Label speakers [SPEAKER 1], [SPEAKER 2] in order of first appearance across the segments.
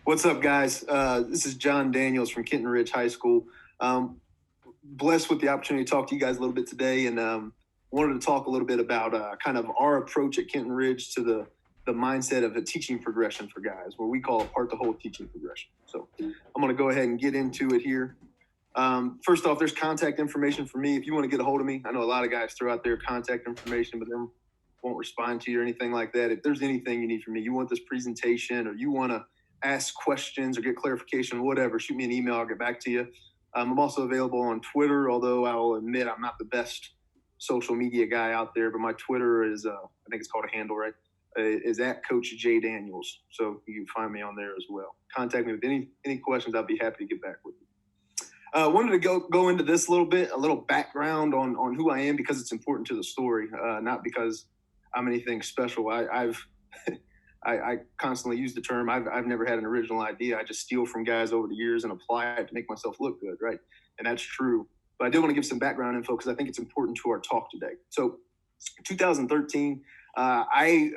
[SPEAKER 1] What's up, guys? This is Jon Daniels from Kenton Ridge High School. Blessed with the opportunity to talk to you guys a little bit today, and wanted to talk a little bit about kind of our approach at Kenton Ridge to the mindset of a teaching progression for guys, where we call it part the whole teaching progression. So I'm going to go ahead and get into it here. First off, there's contact information for me. If you want to get a hold of me, I know a lot of guys throw out their contact information, but then won't respond to you or anything like that. If there's anything you need from me, you want this presentation or you want to ask questions or get clarification, whatever, shoot me an email. I'll get back to you. I'm also available on Twitter, although I will admit I'm not the best social media guy out there, but my Twitter is, I think it's called a handle, right? Is at Coach J Daniels. So you can find me on there as well. Contact me with any questions. I'll be happy to get back with you. Wanted to go into this a little background on who I am, because it's important to the story, not because I'm anything special. I constantly use the term, I've never had an original idea. I just steal from guys over the years and apply it to make myself look good, right? And that's true. But I did want to give some background info because I think it's important to our talk today. So 2013, I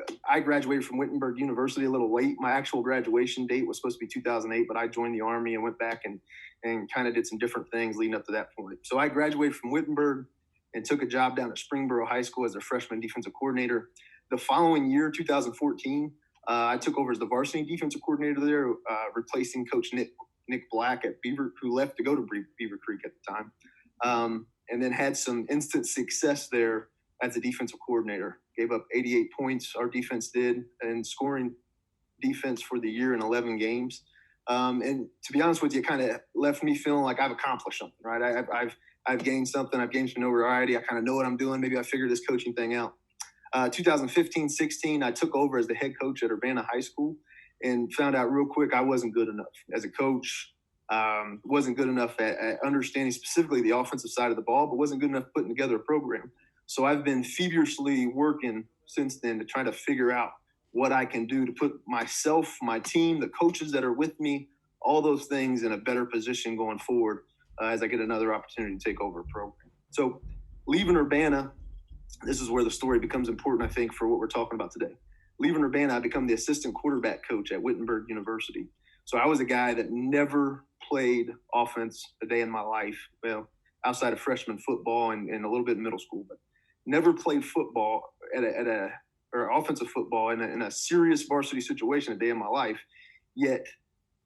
[SPEAKER 1] graduated from Wittenberg University a little late. My actual graduation date was supposed to be 2008, but I joined the Army and went back and kind of did some different things leading up to that point. So I graduated from Wittenberg and took a job down at Springfield High School as a freshman defensive coordinator. The following year, 2014, I took over as the varsity defensive coordinator there, replacing Coach Nick Black at Beaver, who left to go to Beaver Creek at the time, and then had some instant success there as a defensive coordinator. Gave up 88 points, our defense did, and scoring defense for the year in 11 games. And to be honest with you, it kind of left me feeling like I've accomplished something, right? I've gained something. I've gained some notoriety. I kind of know what I'm doing. Maybe I figured this coaching thing out. 2015-16, I took over as the head coach at Urbana High School and found out real quick I wasn't good enough as a coach. Wasn't good enough at understanding specifically the offensive side of the ball, but wasn't good enough putting together a program. So I've been feverishly working since then to try to figure out what I can do to put myself, my team, the coaches that are with me, all those things in a better position going forward as I get another opportunity to take over a program. So leaving Urbana, this is where the story becomes important, I think, for what we're talking about today. Leaving Urbana, I become the assistant quarterback coach at Wittenberg University. So I was a guy that never played offense a day in my life, well, outside of freshman football and a little bit in middle school, but never played football or offensive football in a serious varsity situation a day in my life. Yet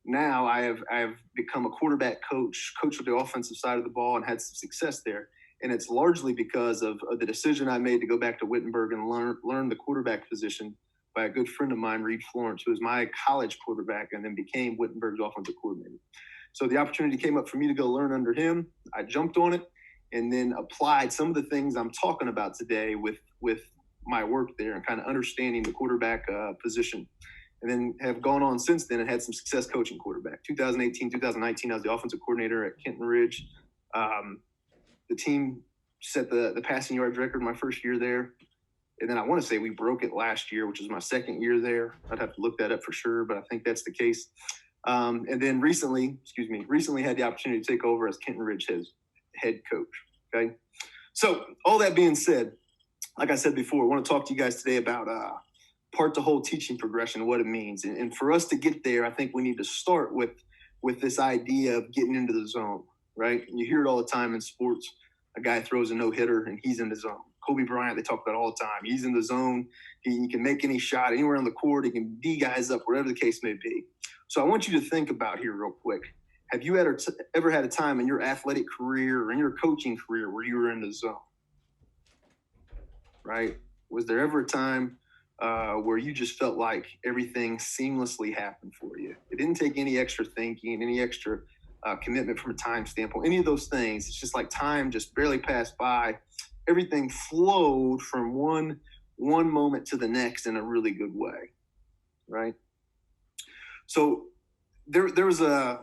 [SPEAKER 1] now I have become a quarterback coach with the offensive side of the ball and had some success there. And it's largely because of the decision I made to go back to Wittenberg and learn the quarterback position by a good friend of mine, Reed Florence, who was my college quarterback and then became Wittenberg's offensive coordinator. So the opportunity came up for me to go learn under him. I jumped on it and then applied some of the things I'm talking about today with my work there and kind of understanding the quarterback position. And then have gone on since then and had some success coaching quarterback. 2018, 2019, I was the offensive coordinator at Kenton Ridge. The team set the passing yards record my first year there. And then I want to say we broke it last year, which was my second year there. I'd have to look that up for sure, but I think that's the case. And then recently had the opportunity to take over as Kenton Ridge head coach. Okay. So all that being said, like I said before, I want to talk to you guys today about part the whole teaching progression, what it means. And for us to get there, I think we need to start with this idea of getting into the zone, right? You hear it all the time in sports. A guy throws a no-hitter and he's in the zone. Kobe Bryant, they talk about it all the time. He's in the zone. He can make any shot anywhere on the court. He can D guys up, whatever the case may be. So I want you to think about here real quick. Have you ever had a time in your athletic career or in your coaching career where you were in the zone? Right? Was there ever a time where you just felt like everything seamlessly happened for you? It didn't take any extra thinking, any extra commitment from a time standpoint, any of those things. It's just like time just barely passed by. Everything flowed from one moment to the next in a really good way, right? So there was a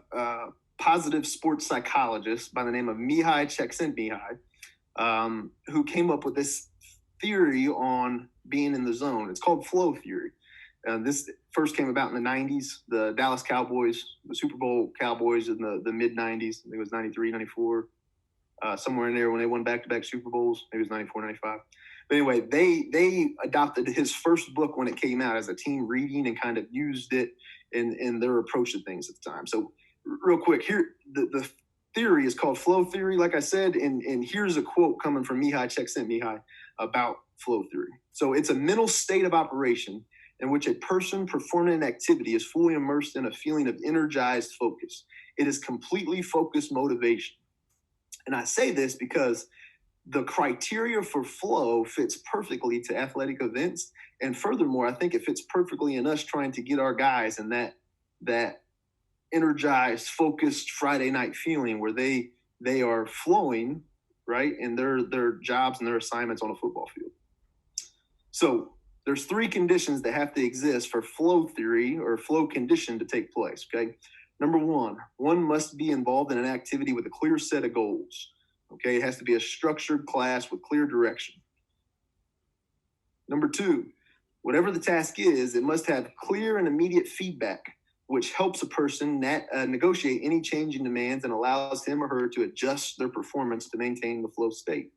[SPEAKER 1] positive sports psychologist by the name of Mihai Csikszentmihalyi who came up with this theory on being in the zone. It's called flow theory. This first came about in the 90s. The Dallas Cowboys, the Super Bowl Cowboys in the mid-90s. I think it was 93, 94, somewhere in there when they won back-to-back Super Bowls. Maybe it was 94, 95. But anyway, they adopted his first book when it came out as a team reading and kind of used it in their approach to things at the time. So real quick, here the theory is called flow theory, like I said, and here's a quote coming from Mihai Csikszentmihalyi about flow theory. So it's a mental state of operation in which a person performing an activity is fully immersed in a feeling of energized focus. It is completely focused motivation. And I say this because the criteria for flow fits perfectly to athletic events. And furthermore, I think it fits perfectly in us trying to get our guys in that energized, focused Friday night feeling where they are flowing, right, in their jobs and their assignments on a football field. So there's 3 conditions that have to exist for flow theory or flow condition to take place, okay? Number one must be involved in an activity with a clear set of goals. Okay, it has to be a structured class with clear direction. Number 2, whatever the task is, it must have clear and immediate feedback, which helps a person negotiate any change in demands and allows him or her to adjust their performance to maintain the flow state.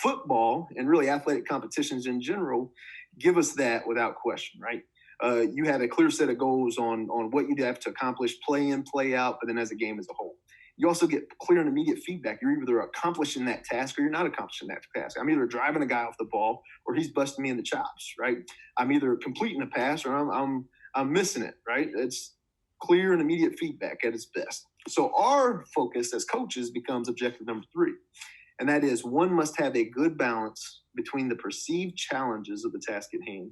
[SPEAKER 1] Football, and really athletic competitions in general, give us that without question, right? You have a clear set of goals on what you have to accomplish, play in, play out, but then as a game as a whole. You also get clear and immediate feedback. You're either accomplishing that task or you're not accomplishing that task. I'm either driving a guy off the ball or he's busting me in the chops, right? I'm either completing a pass or I'm missing it, right? It's clear and immediate feedback at its best. So our focus as coaches becomes objective number 3, and that is one must have a good balance between the perceived challenges of the task at hand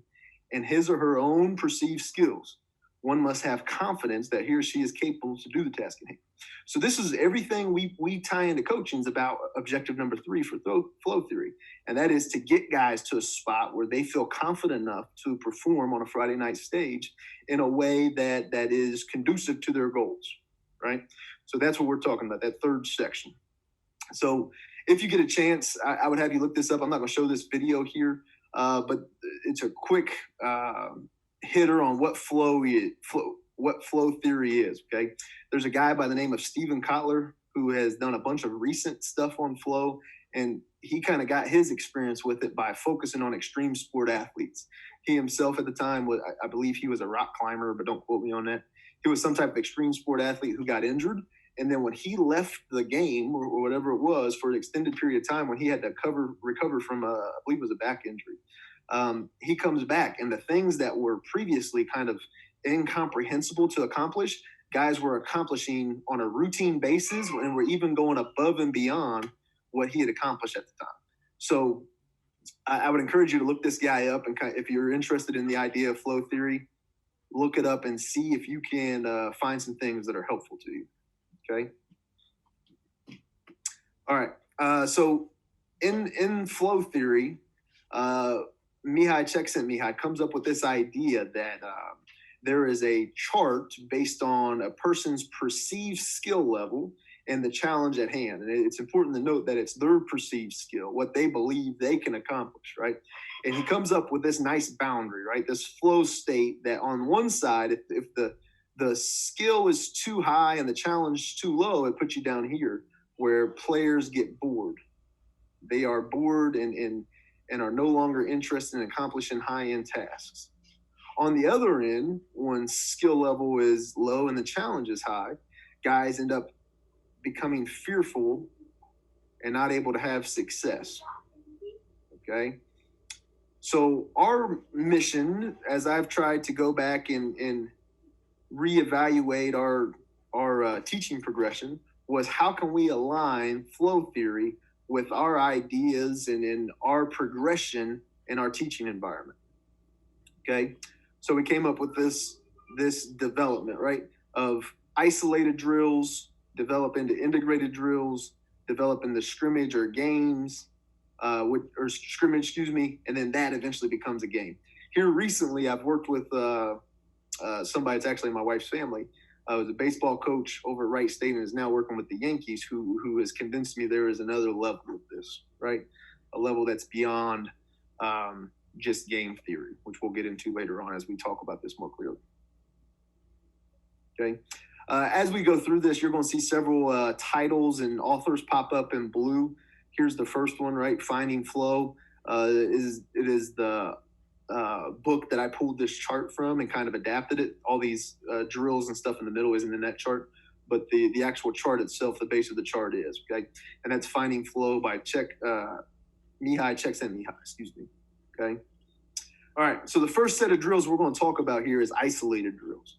[SPEAKER 1] and his or her own perceived skills. One must have confidence that he or she is capable to do the task at hand. So this is everything we tie into coaching is about objective number 3 for flow theory. And that is to get guys to a spot where they feel confident enough to perform on a Friday night stage in a way that is conducive to their goals, right? So that's what we're talking about, that 3rd section. So if you get a chance, I would have you look this up. I'm not going to show this video here, but it's a quick hitter on what flow theory is, okay? There's a guy by the name of Steven Kotler who has done a bunch of recent stuff on flow, and he kind of got his experience with it by focusing on extreme sport athletes. He himself at the time was, I believe he was a rock climber, but don't quote me on that. He was some type of extreme sport athlete who got injured, and then when he left the game or whatever it was for an extended period of time when he had to recover from, I believe it was a back injury, he comes back, and the things that were previously kind of incomprehensible to accomplish, guys were accomplishing on a routine basis and were even going above and beyond what he had accomplished at the time. So I would encourage you to look this guy up, and if you're interested in the idea of flow theory, look it up and see if you can find some things that are helpful to you. Okay. All right. So in flow theory, Mihai Csikszentmihalyi comes up with this idea that there is a chart based on a person's perceived skill level and the challenge at hand. And it's important to note that it's their perceived skill, what they believe they can accomplish, right? And he comes up with this nice boundary, right? This flow state that on one side, if the skill is too high and the challenge too low, it puts you down here where players get bored. They are bored and are no longer interested in accomplishing high-end tasks. On the other end, when skill level is low and the challenge is high, guys end up becoming fearful and not able to have success. Okay? So our mission, as I've tried to go back and reevaluate our teaching progression, was how can we align flow theory with our ideas and in our progression in our teaching environment. Okay, so we came up with this development, right, of isolated drills, develop into integrated drills, develop into scrimmage or games, or scrimmage, and then that eventually becomes a game. Here recently, I've worked with somebody that's actually my wife's family. Was a baseball coach over at Wright State and is now working with the Yankees, who has convinced me there is another level of this, right? A level that's beyond just game theory, which we'll get into later on as we talk about this more clearly. Okay. As we go through this, you're going to see several titles and authors pop up in blue. Here's the first one, right? Finding Flow. It is the book that I pulled this chart from and kind of adapted it. All these drills and stuff in the middle isn't in that chart, but the actual chart itself, the base of the chart is, okay? And that's Finding Flow by Csikszentmihalyi, excuse me, okay? All right, so the first set of drills we're going to talk about here is isolated drills,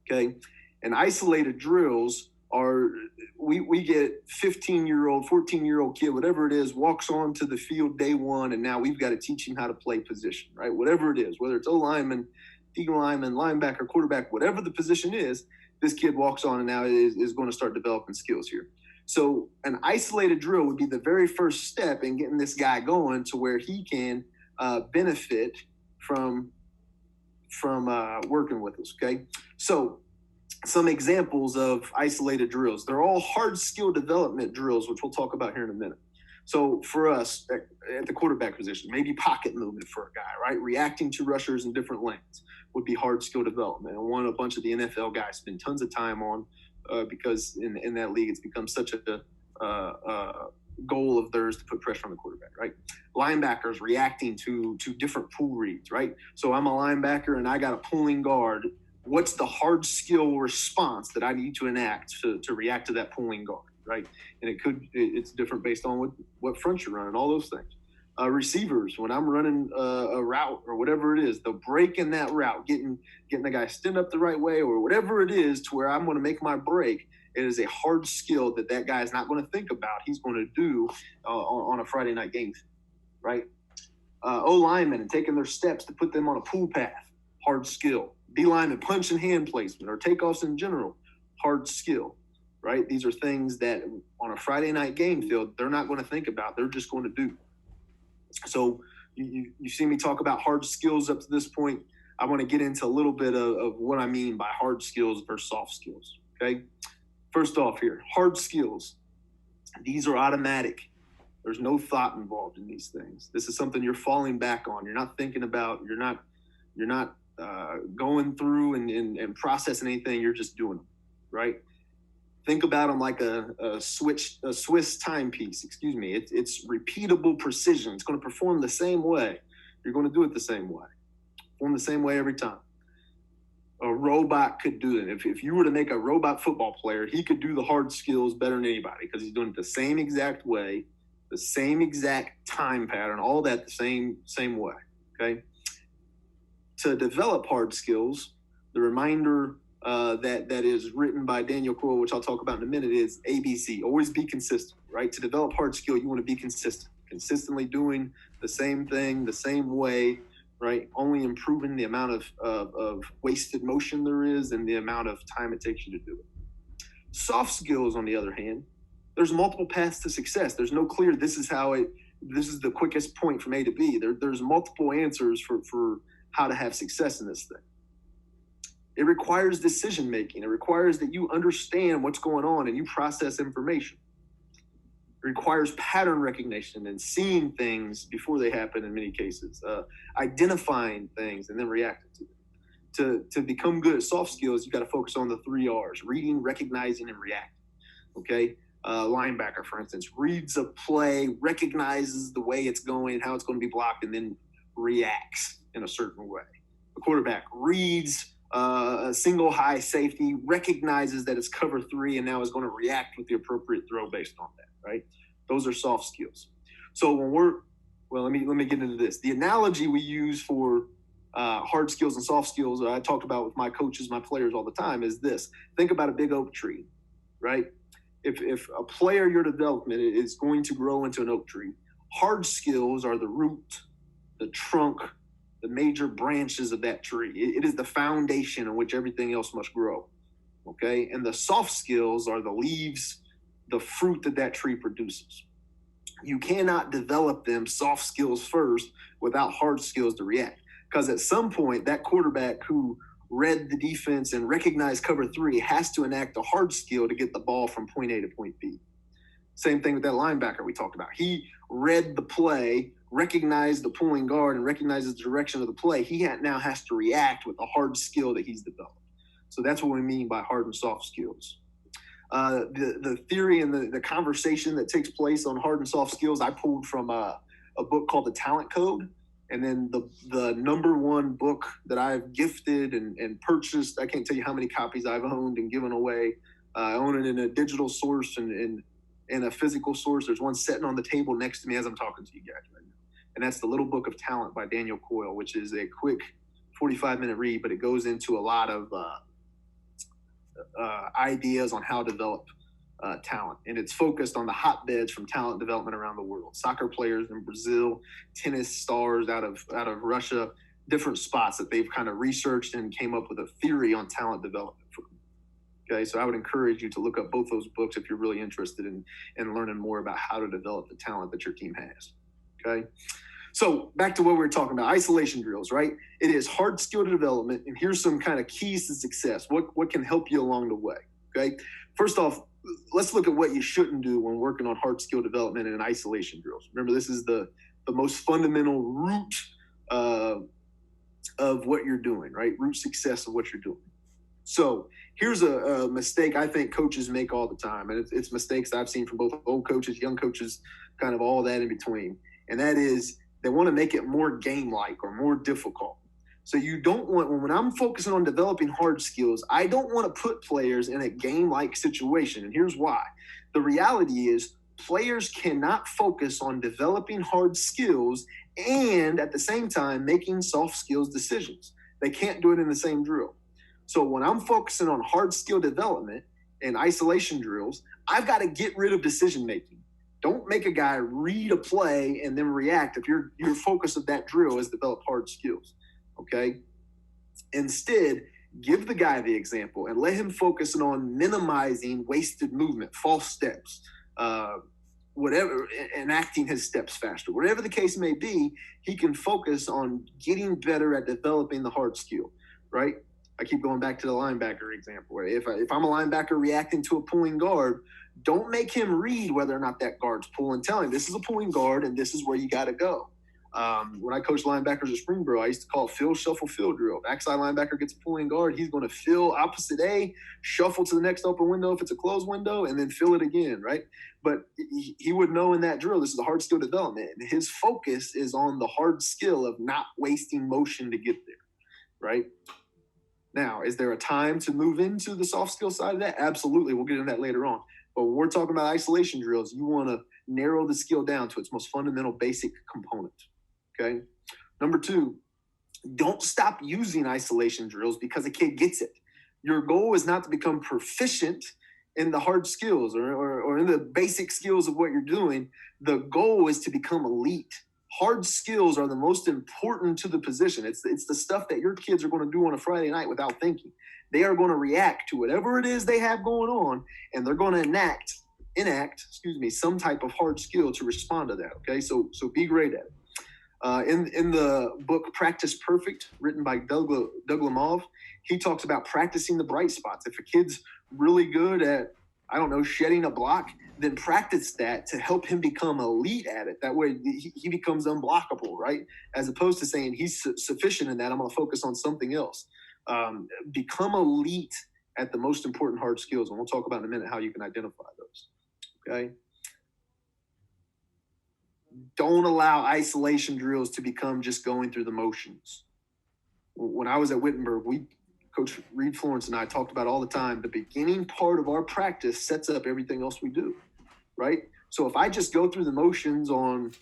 [SPEAKER 1] okay? And isolated drills are, we get 15-year-old, 14-year-old kid, whatever it is, walks onto the field day one, and now we've got to teach him how to play position, right? Whatever it is, whether it's O-lineman, D-lineman, linebacker, quarterback, whatever the position is, this kid walks on and now is going to start developing skills here. So an isolated drill would be the very first step in getting this guy going to where he can benefit from working with us, okay? So some examples of isolated drills. They're all hard skill development drills, which we'll talk about here in a minute. So for us at the quarterback position, maybe pocket movement for a guy, right? Reacting to rushers in different lanes would be hard skill development, and one a bunch of the NFL guys spend tons of time on because in that league it's become such a goal of theirs to put pressure on the quarterback, right? Linebackers reacting to different pull reads, right? So I'm a linebacker and I got a pulling guard. What's the hard skill response that I need to enact to react to that pulling guard, right? And it's different based on what front you're running, all those things. Receivers, when I'm running a route or whatever it is, the break in that route, getting the guy stand up the right way or whatever it is to where I'm going to make my break, it is a hard skill that guy is not going to think about. He's going to do on a Friday night game, right? O-linemen and taking their steps to put them on a pull path, hard skill. D-lineman punch and hand placement or takeoffs in general, hard skill, right? These are things that on a Friday night game field, they're not going to think about. They're just going to do. So you see me talk about hard skills up to this point. I want to get into a little bit of what I mean by hard skills versus soft skills, okay? First off here, hard skills. These are automatic. There's no thought involved in these things. This is something you're falling back on. You're not thinking about. You're not going through and processing anything. You're just doing them, right? Think about them like a Swiss timepiece. Excuse me. It's repeatable precision. It's going to perform the same way. You're going to do it the same way. Perform the same way every time. A robot could do it. If you were to make a robot football player, he could do the hard skills better than anybody because he's doing it the same exact way, the same exact time pattern, all that the same way, okay? To develop hard skills, the reminder that is written by Daniel Coyle, which I'll talk about in a minute, is ABC. Always be consistent, right? To develop hard skill, you want to be consistent. Consistently doing the same thing, the same way, right? Only improving the amount of wasted motion there is and the amount of time it takes you to do it. Soft skills, on the other hand, there's multiple paths to success. There's no clear, this is the quickest point from A to B. There's multiple answers for how to have success in this thing. It requires decision making. It requires that you understand what's going on and you process information. It requires pattern recognition and seeing things before they happen in many cases, identifying things and then reacting to them. To become good at soft skills, you got to focus on the 3 R's: reading, recognizing, and reacting. Okay? Linebacker, for instance, reads a play, recognizes the way it's going, how it's going to be blocked, and then reacts in a certain way. The quarterback reads a single high safety, recognizes that it's cover 3, and now is going to react with the appropriate throw based on that, right? Those are soft skills. So let me get into this. The analogy we use for hard skills and soft skills, I talk about with my coaches, my players all the time, is this. Think about a big oak tree, right? If a player your development is going to grow into an oak tree, hard skills are the root, the trunk, the major branches of that tree. It is the foundation on which everything else must grow, okay? And the soft skills are the leaves, the fruit that tree produces. You cannot develop them soft skills first without hard skills to react. Because at some point, that quarterback who read the defense and recognized cover 3 has to enact a hard skill to get the ball from point A to point B. Same thing with that linebacker we talked about. He read the play, recognized the pulling guard, and recognizes the direction of the play. He now has to react with a hard skill that he's developed. So that's what we mean by hard and soft skills. The theory and the conversation that takes place on hard and soft skills I pulled from a book called The Talent Code. And then the number one book that I've gifted and purchased, I can't tell you how many copies I've owned and given away. I own it in a digital source and in a physical source. There's one sitting on the table next to me as I'm talking to you guys right now. And that's The Little Book of Talent by Daniel Coyle, which is a quick 45-minute read, but it goes into a lot of ideas on how to develop talent. And it's focused on the hotbeds from talent development around the world. Soccer players in Brazil, tennis stars out of Russia, different spots that they've kind of researched and came up with a theory on talent development for them. Okay, so I would encourage you to look up both those books if you're really interested in learning more about how to develop the talent that your team has. Okay, so back to what we were talking about, isolation drills, right? It is hard skill development, and here's some kind of keys to success. What can help you along the way? Okay, first off, let's look at what you shouldn't do when working on hard skill development and isolation drills. Remember, this is the most fundamental root of what you're doing, right? Root success of what you're doing. So here's a mistake I think coaches make all the time, and it's mistakes I've seen from both old coaches, young coaches, kind of all that in between. And that is they want to make it more game-like or more difficult. So you don't want, when I'm focusing on developing hard skills, I don't want to put players in a game-like situation. And here's why. The reality is players cannot focus on developing hard skills and at the same time making soft skills decisions. They can't do it in the same drill. So when I'm focusing on hard skill development and isolation drills, I've got to get rid of decision-making. Don't make a guy read a play and then react if your focus of that drill is develop hard skills. Okay. Instead, give the guy the example and let him focus on minimizing wasted movement, false steps, whatever, enacting his steps faster. Whatever the case may be, he can focus on getting better at developing the hard skill, right? I keep going back to the linebacker example. If I'm a linebacker reacting to a pulling guard, don't make him read whether or not that guard's pulling. Tell him this is a pulling guard and this is where you got to go. When I coached linebackers at Springfield, I used to call it fill, shuffle, fill drill. Backside linebacker gets a pulling guard. He's going to fill opposite A, shuffle to the next open window if it's a closed window, and then fill it again, right? But he would know in that drill, this is a hard skill development. And his focus is on the hard skill of not wasting motion to get there, right? Now, is there a time to move into the soft skill side of that? Absolutely. We'll get into that later on. But when we're talking about isolation drills, you want to narrow the skill down to its most fundamental basic component. Okay. Number two, don't stop using isolation drills because a kid gets it. Your goal is not to become proficient in the hard skills or in the basic skills of what you're doing. The goal is to become elite. Hard skills are the most important to the position. It's the stuff that your kids are going to do on a Friday night without thinking. They are going to react to whatever it is they have going on, and they're going to enact some type of hard skill to respond to that. Okay, so be great at it. In the book Practice Perfect, written by Doug Lemov, he talks about practicing the bright spots. If a kid's really good at, shedding a block, then practice that to help him become elite at it. That way he becomes unblockable, right? As opposed to saying he's sufficient in that, I'm going to focus on something else. Become elite at the most important hard skills, and we'll talk about in a minute how you can identify those, okay? Don't allow isolation drills to become just going through the motions. When I was at Wittenberg, Coach Reed Florence and I talked about all the time, the beginning part of our practice sets up everything else we do, right? So if I just go through the motions on,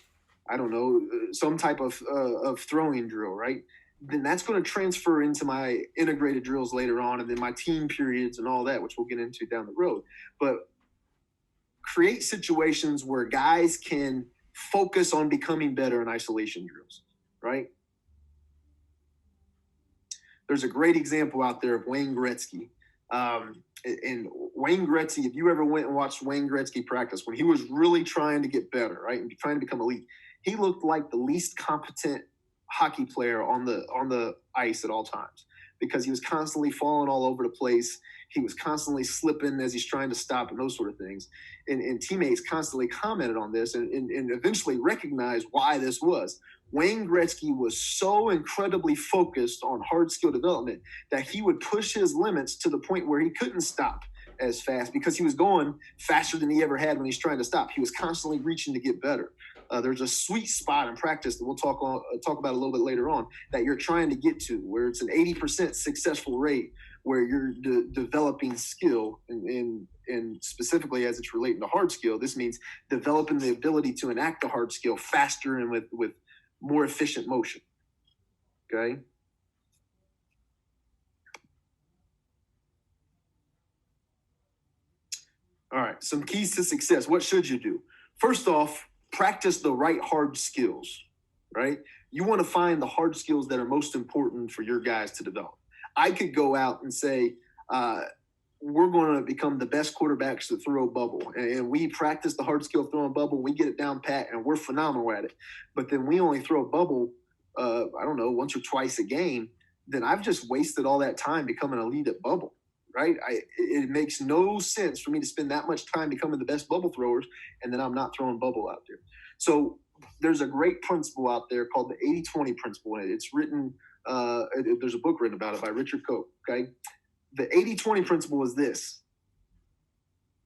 [SPEAKER 1] some type of throwing drill, right? Then that's going to transfer into my integrated drills later on, and then my team periods and all that, which we'll get into down the road. But create situations where guys can focus on becoming better in isolation drills, right? There's a great example out there of Wayne Gretzky. And Wayne Gretzky, if you ever went and watched Wayne Gretzky practice, when he was really trying to get better, right, and trying to become elite, he looked like the least competent hockey player on the ice at all times because he was constantly falling all over the place. He was constantly slipping as he's trying to stop and those sort of things. And teammates constantly commented on this and eventually recognized why this was. Wayne Gretzky was so incredibly focused on hard skill development that he would push his limits to the point where he couldn't stop as fast because he was going faster than he ever had when he's trying to stop. He was constantly reaching to get better. there's a sweet spot in practice that we'll talk about a little bit later on that you're trying to get to, where it's an 80% successful rate, where you're developing skill, and specifically as it's relating to hard skill, this means developing the ability to enact the hard skill faster and with more efficient motion. Okay. All right, some keys to success. What should you do? First off, practice the right hard skills, right? You want to find the hard skills that are most important for your guys to develop. I could go out and say, we're going to become the best quarterbacks to throw a bubble. And we practice the hard skill of throwing a bubble. We get it down pat, and we're phenomenal at it. But then we only throw a bubble, I don't know, once or twice a game. Then I've just wasted all that time becoming an elite at bubble. Right? It makes no sense for me to spend that much time becoming the best bubble throwers, and then I'm not throwing bubble out there. So there's a great principle out there called the 80-20 principle. It's written, there's a book written about it by Richard Koch. Okay. The 80-20 principle is this.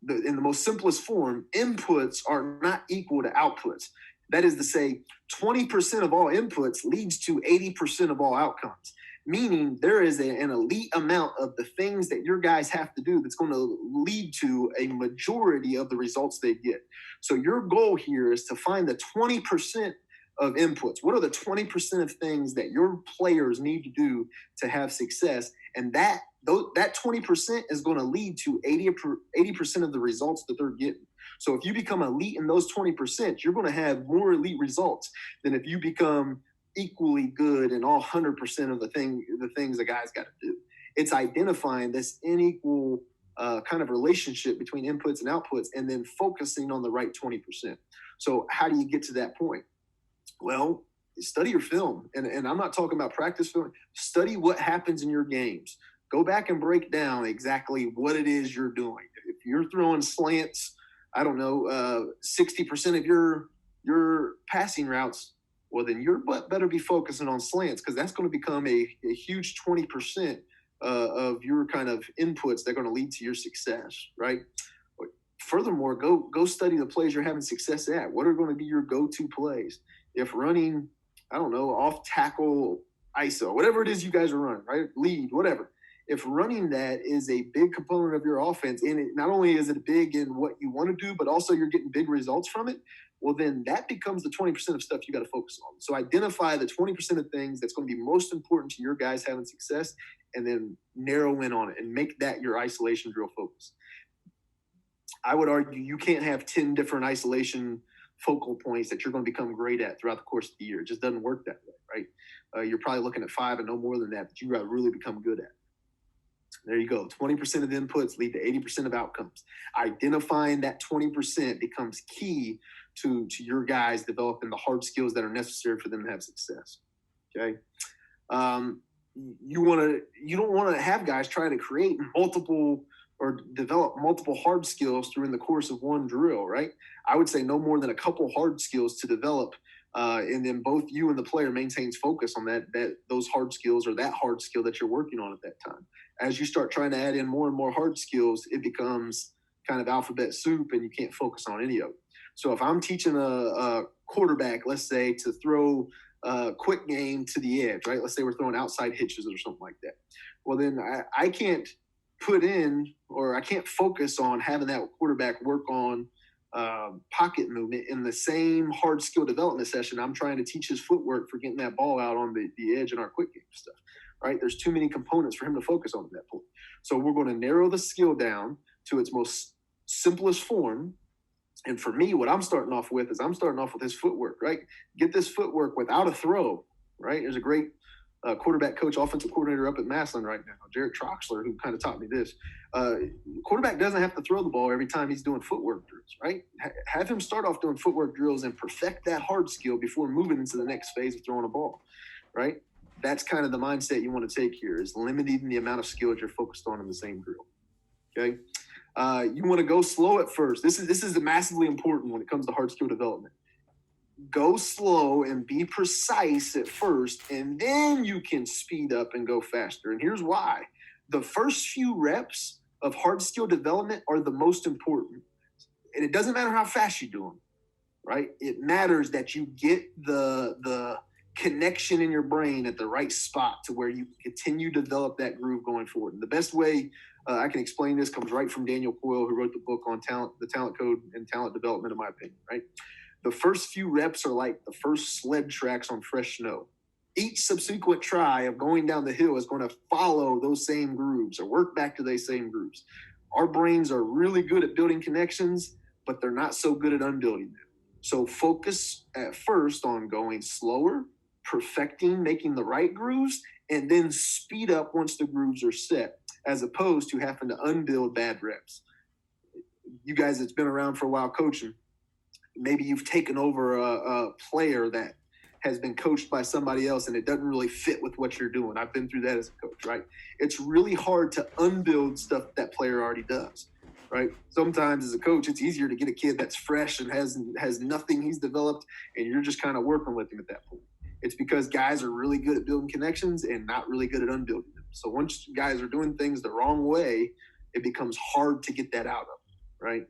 [SPEAKER 1] In the most simplest form, inputs are not equal to outputs. That is to say, 20% of all inputs leads to 80% of all outcomes. Meaning there is an elite amount of the things that your guys have to do that's going to lead to a majority of the results they get. So your goal here is to find the 20% of inputs. What are the 20% of things that your players need to do to have success? And that 20% is going to lead to 80% of the results that they're getting. So if you become elite in those 20%, you're going to have more elite results than if you become equally good in all 100% of the things the guys got to do. It's identifying this unequal kind of relationship between inputs and outputs, and then focusing on the right 20%. So how do you get to that point? Well, study your film. And I'm not talking about practice film. Study what happens in your games. Go back and break down exactly what it is you're doing. If you're throwing slants, I don't know, 60% of your passing routes, well, then you're better be focusing on slants, because that's going to become a huge 20% of your kind of inputs that are going to lead to your success, right? Furthermore, go study the plays you're having success at. What are going to be your go-to plays? If running, I don't know, off tackle, ISO, whatever it is you guys are running, right? Lead, whatever. If running that is a big component of your offense, and it, not only is it big in what you want to do, but also you're getting big results from it, well, then that becomes the 20% of stuff you got to focus on. So identify the 20% of things that's going to be most important to your guys having success, and then narrow in on it and make that your isolation drill focus. I would argue you can't have 10 different isolation focal points that you're going to become great at throughout the course of the year. It just doesn't work that way, right? You're probably looking at 5 and no more than that you got to really become good at. There you go. 20% of the inputs lead to 80% of outcomes. Identifying that 20% becomes key to your guys developing the hard skills that are necessary for them to have success. Okay. You don't want to have guys try to create multiple or develop multiple hard skills during the course of one drill, right? I would say no more than a couple hard skills to develop, and then both you and the player maintains focus on those hard skills, or that hard skill that you're working on at that time. As you start trying to add in more and more hard skills, it becomes kind of alphabet soup, and you can't focus on any of it. So if I'm teaching a quarterback, let's say, to throw a quick game to the edge, right? Let's say we're throwing outside hitches or something like that. Well, then I can't put in, or I can't focus on having that quarterback work on pocket movement in the same hard skill development session I'm trying to teach his footwork for getting that ball out on the edge in our quick game stuff, right? There's too many components for him to focus on at that point. So we're going to narrow the skill down to its most simplest form. And for me, what I'm starting off with his footwork, right? Get this footwork without a throw, right? There's a great quarterback coach, offensive coordinator up at Massillon right now, Jared Troxler, who kind of taught me this. Quarterback doesn't have to throw the ball every time he's doing footwork drills, right? Have him start off doing footwork drills and perfect that hard skill before moving into the next phase of throwing a ball, right? That's kind of the mindset you want to take here, is limiting the amount of skills you're focused on in the same drill, okay? You want to go slow at first. This is massively important when it comes to hard skill development. Go slow and be precise at first, and then you can speed up and go faster. And here's why. The first few reps of hard skill development are the most important. And it doesn't matter how fast you do them. right? It matters that you get the connection in your brain at the right spot to where you continue to develop that groove going forward. And the best way I can explain this comes right from Daniel Coyle, who wrote the book on the talent code and talent development, in my opinion, right? The first few reps are like the first sled tracks on fresh snow. Each subsequent try of going down the hill is going to follow those same grooves or work back to those same grooves. Our brains are really good at building connections, but they're not so good at unbuilding them. So focus at first on going slower, perfecting, making the right grooves, and then speed up once the grooves are set, as opposed to having to unbuild bad reps. You guys that's been around for a while coaching, maybe you've taken over a player that has been coached by somebody else and it doesn't really fit with what you're doing. I've been through that as a coach, right? It's really hard to unbuild stuff that player already does, right? Sometimes as a coach, it's easier to get a kid that's fresh and has nothing he's developed, and you're just kind of working with him at that point. It's because guys are really good at building connections and not really good at unbuilding them. So once guys are doing things the wrong way, it becomes hard to get that out of them, right?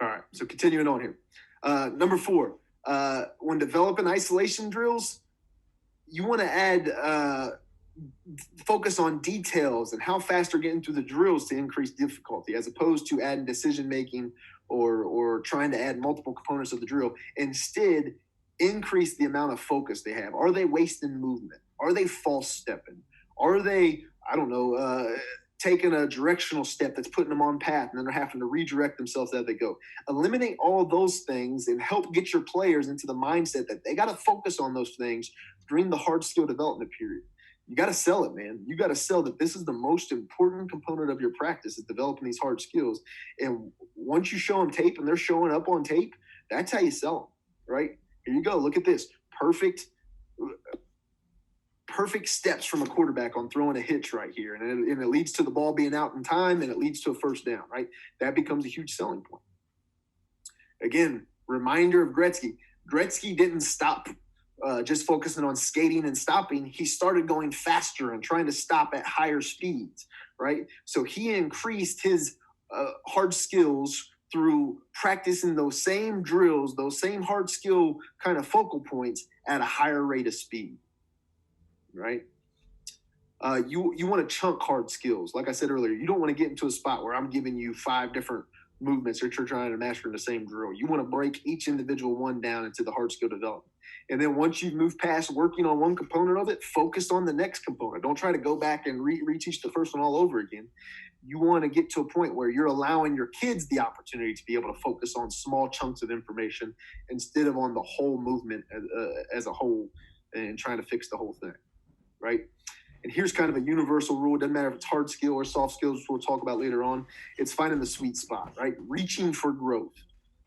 [SPEAKER 1] All right, so continuing on here. Number 4, when developing isolation drills, you want to add focus on details and how fast you're getting through the drills to increase difficulty, as opposed to adding decision making or trying to add multiple components of the drill. Instead, increase the amount of focus they have. Are they wasting movement? Are they false stepping? Are they, I don't know, taking a directional step that's putting them on path and then they're having to redirect themselves as they go? Eliminate all of those things and help get your players into the mindset that they got to focus on those things during the hard skill development period. You got to sell it, man. You got to sell that this is the most important component of your practice, is developing these hard skills. And once you show them tape and they're showing up on tape, that's how you sell them, right? Here you go. Look at this. Perfect steps from a quarterback on throwing a hitch right here. And it leads to the ball being out in time, and it leads to a first down, right? That becomes a huge selling point. Again, reminder of Gretzky. Gretzky didn't stop just focusing on skating and stopping. He started going faster and trying to stop at higher speeds, right? So he increased his hard skills through practicing those same drills, those same hard skill kind of focal points at a higher rate of speed, right? You want to chunk hard skills. Like I said earlier, you don't want to get into a spot where I'm giving you 5 different movements that you're trying to master in the same drill. You want to break each individual one down into the hard skill development. And then once you've moved past working on one component of it, focus on the next component. Don't try to go back and reteach the first one all over again. You want to get to a point where you're allowing your kids the opportunity to be able to focus on small chunks of information instead of on the whole movement as a whole and trying to fix the whole thing, right? And here's kind of a universal rule. It doesn't matter if it's hard skill or soft skills, which we'll talk about later on. It's finding the sweet spot, right? Reaching for growth.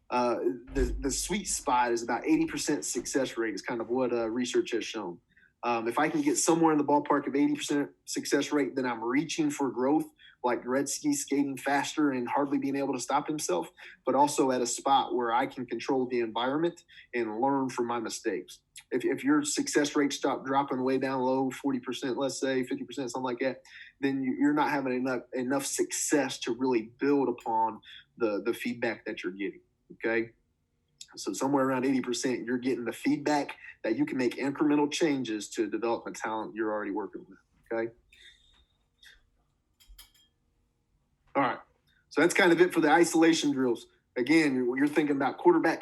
[SPEAKER 1] The sweet spot is about 80% success rate is kind of what research has shown. If I can get somewhere in the ballpark of 80% success rate, then I'm reaching for growth, like Gretzky skating faster and hardly being able to stop himself, but also at a spot where I can control the environment and learn from my mistakes. If your success rate stop dropping way down low, 40%, let's say 50%, something like that, then you're not having enough success to really build upon the feedback that you're getting. Okay. So somewhere around 80%, you're getting the feedback that you can make incremental changes to develop a talent you're already working with. Okay. All right. So that's kind of it for the isolation drills. Again, you're thinking about quarterback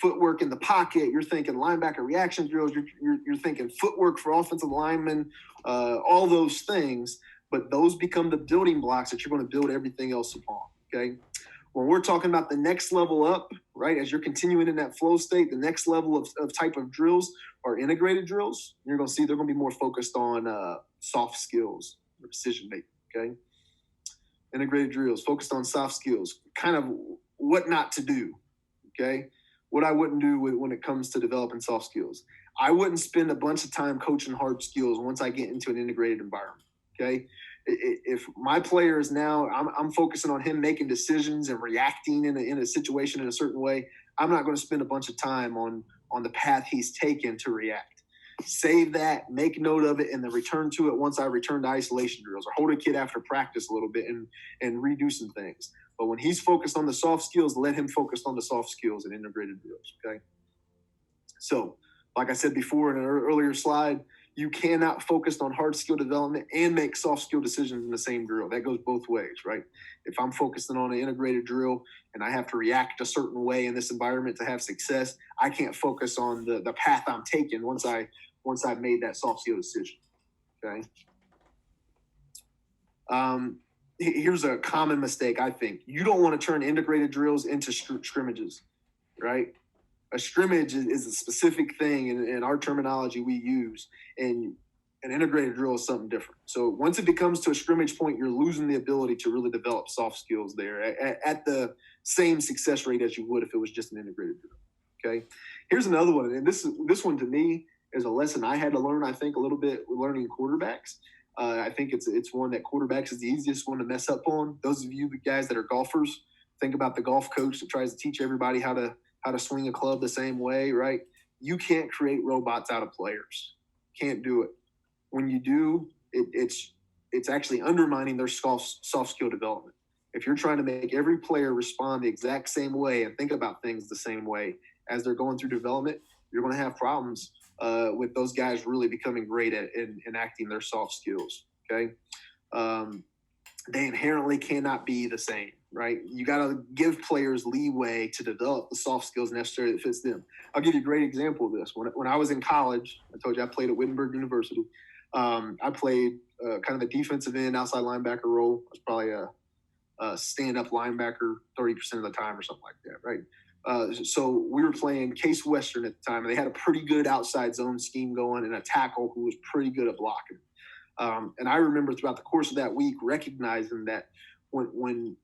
[SPEAKER 1] footwork in the pocket. You're thinking linebacker reaction drills. You're thinking footwork for offensive linemen, all those things. But those become the building blocks that you're going to build everything else upon. Okay. When we're talking about the next level up, right, as you're continuing in that flow state, the next level of type of drills are integrated drills. You're going to see they're going to be more focused on soft skills or decision making, okay? Integrated drills, focused on soft skills, kind of what not to do, okay? What I wouldn't do when it comes to developing soft skills. I wouldn't spend a bunch of time coaching hard skills once I get into an integrated environment, okay? If my player is now, I'm focusing on him making decisions and reacting in a situation in a certain way, I'm not going to spend a bunch of time on the path he's taken to react. save that, make note of it, and then return to it once I return to isolation drills, or hold a kid after practice a little bit and redo some things. But when he's focused on the soft skills, let him focus on the soft skills and integrated drills, okay? So, like I said before in an earlier slide, you cannot focus on hard skill development and make soft skill decisions in the same drill. That goes both ways, right? If I'm focusing on an integrated drill and I have to react a certain way in this environment to have success, I can't focus on the path I'm taking once I've made that soft skill decision, okay? Here's a common mistake, I think. You don't want to turn integrated drills into scrimmages, right? A scrimmage is a specific thing in our terminology we use, and an integrated drill is something different. So once it becomes to a scrimmage point, you're losing the ability to really develop soft skills there at the same success rate as you would if it was just an integrated drill, okay? Here's another one, and this one to me is a lesson I had to learn, I think, a little bit learning quarterbacks. I think it's one that quarterbacks is the easiest one to mess up on. Those of you guys that are golfers, think about the golf coach that tries to teach everybody how to swing a club the same way, right? You can't create robots out of players. Can't do it. When you do, it's actually undermining their soft skill development. If you're trying to make every player respond the exact same way and think about things the same way as they're going through development, you're going to have problems with those guys really becoming great at enacting their soft skills, okay? They inherently cannot be the same, right? You got to give players leeway to develop the soft skills necessary that fits them. I'll give you a great example of this. When I was in college, I told you I played at Wittenberg University. I played kind of a defensive end, outside linebacker role. I was probably a stand-up linebacker 30% of the time or something like that, right? So we were playing Case Western at the time, and they had a pretty good outside zone scheme going and a tackle who was pretty good at blocking. And I remember throughout the course of that week recognizing that when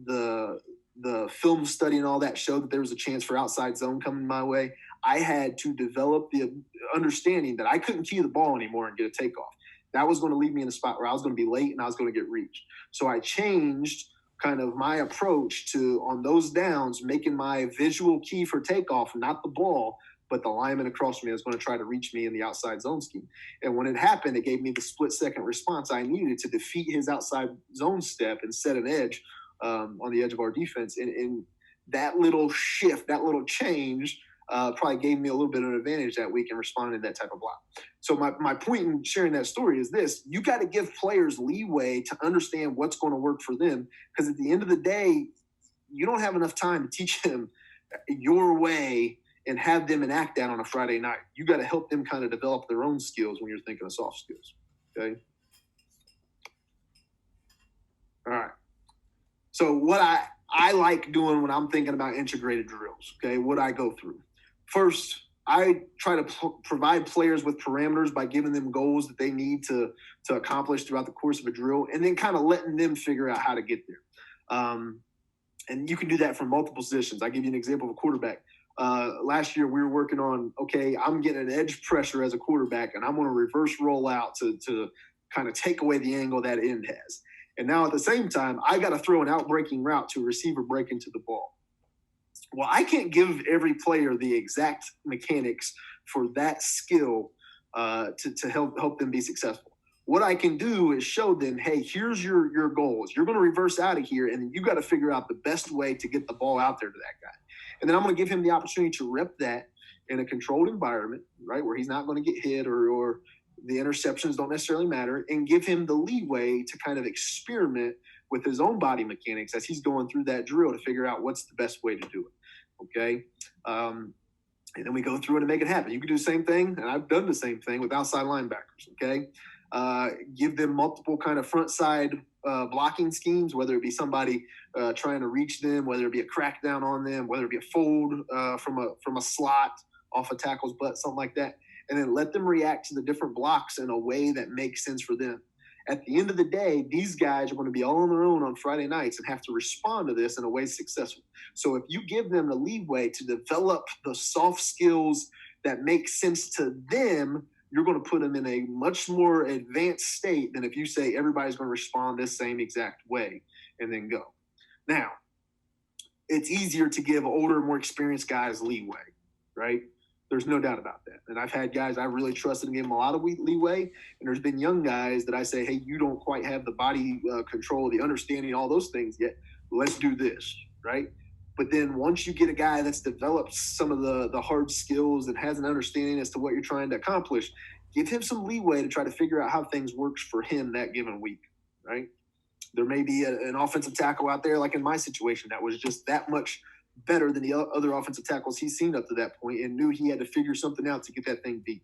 [SPEAKER 1] the film study and all that showed that there was a chance for outside zone coming my way, I had to develop the understanding that I couldn't key the ball anymore and get a takeoff. That was going to leave me in a spot where I was going to be late and I was going to get reached. So I changed kind of my approach to, on those downs, making my visual key for takeoff, not the ball, but the lineman across from me was going to try to reach me in the outside zone scheme. And when it happened, it gave me the split-second response I needed to defeat his outside zone step and set an edge on the edge of our defense. And that little shift, that little change probably gave me a little bit of an advantage that week in responding to that type of block. So my point in sharing that story is this: you got to give players leeway to understand what's going to work for them, because at the end of the day, you don't have enough time to teach them your way and have them enact that on a Friday night. You got to help them kind of develop their own skills when you're thinking of soft skills, okay? All right. So what I like doing when I'm thinking about integrated drills, okay, what I go through. First, I try to provide players with parameters by giving them goals that they need to accomplish throughout the course of a drill, and then kind of letting them figure out how to get there. And you can do that from multiple positions. I'll give you an example of a quarterback. Last year we were working on, okay, I'm getting an edge pressure as a quarterback, and I'm going to reverse roll out to kind of take away the angle that end has. And now at the same time, I got to throw an out-breaking route to a receiver breaking to the ball. Well, I can't give every player the exact mechanics for that skill to help them be successful. What I can do is show them, hey, here's your goals. You're going to reverse out of here, and you got to figure out the best way to get the ball out there to that guy. And then I'm going to give him the opportunity to rep that in a controlled environment, right, where he's not going to get hit or the interceptions don't necessarily matter, and give him the leeway to kind of experiment with his own body mechanics as he's going through that drill to figure out what's the best way to do it, okay? And then we go through it and make it happen. You can do the same thing, and I've done the same thing with outside linebackers, okay? Give them multiple kind of front side blocking schemes, whether it be somebody trying to reach them, whether it be a crackdown on them, whether it be a fold from a slot off a tackle's butt, something like that, and then let them react to the different blocks in a way that makes sense for them. At the end of the day, these guys are going to be all on their own on Friday nights and have to respond to this in a way successful. So if you give them the leeway to develop the soft skills that make sense to them, you're going to put them in a much more advanced state than if you say everybody's going to respond this same exact way and then go. Now, it's easier to give older, more experienced guys leeway, right? There's no doubt about that. And I've had guys I really trusted and gave them a lot of leeway. And there's been young guys that I say, hey, you don't quite have the body control, the understanding, all those things yet. Let's do this, right? But then once you get a guy that's developed some of the hard skills and has an understanding as to what you're trying to accomplish, give him some leeway to try to figure out how things works for him that given week, right? There may be an offensive tackle out there, like in my situation, that was just that much better than the other offensive tackles he's seen up to that point and knew he had to figure something out to get that thing beat.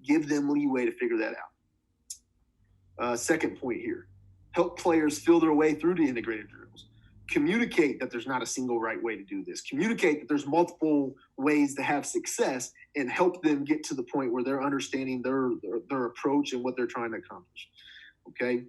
[SPEAKER 1] Give them leeway to figure that out. Second point here, help players feel their way through the integrated drills. Communicate that there's not a single right way to do this. Communicate that there's multiple ways to have success and help them get to the point where they're understanding their approach and what they're trying to accomplish. Okay.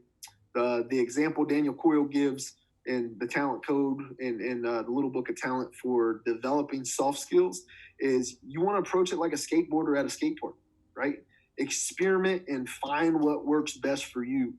[SPEAKER 1] The example Daniel Coyle gives in the talent code in the little book of talent for developing soft skills is you want to approach it like a skateboarder at a skate park, right? Experiment and find what works best for you.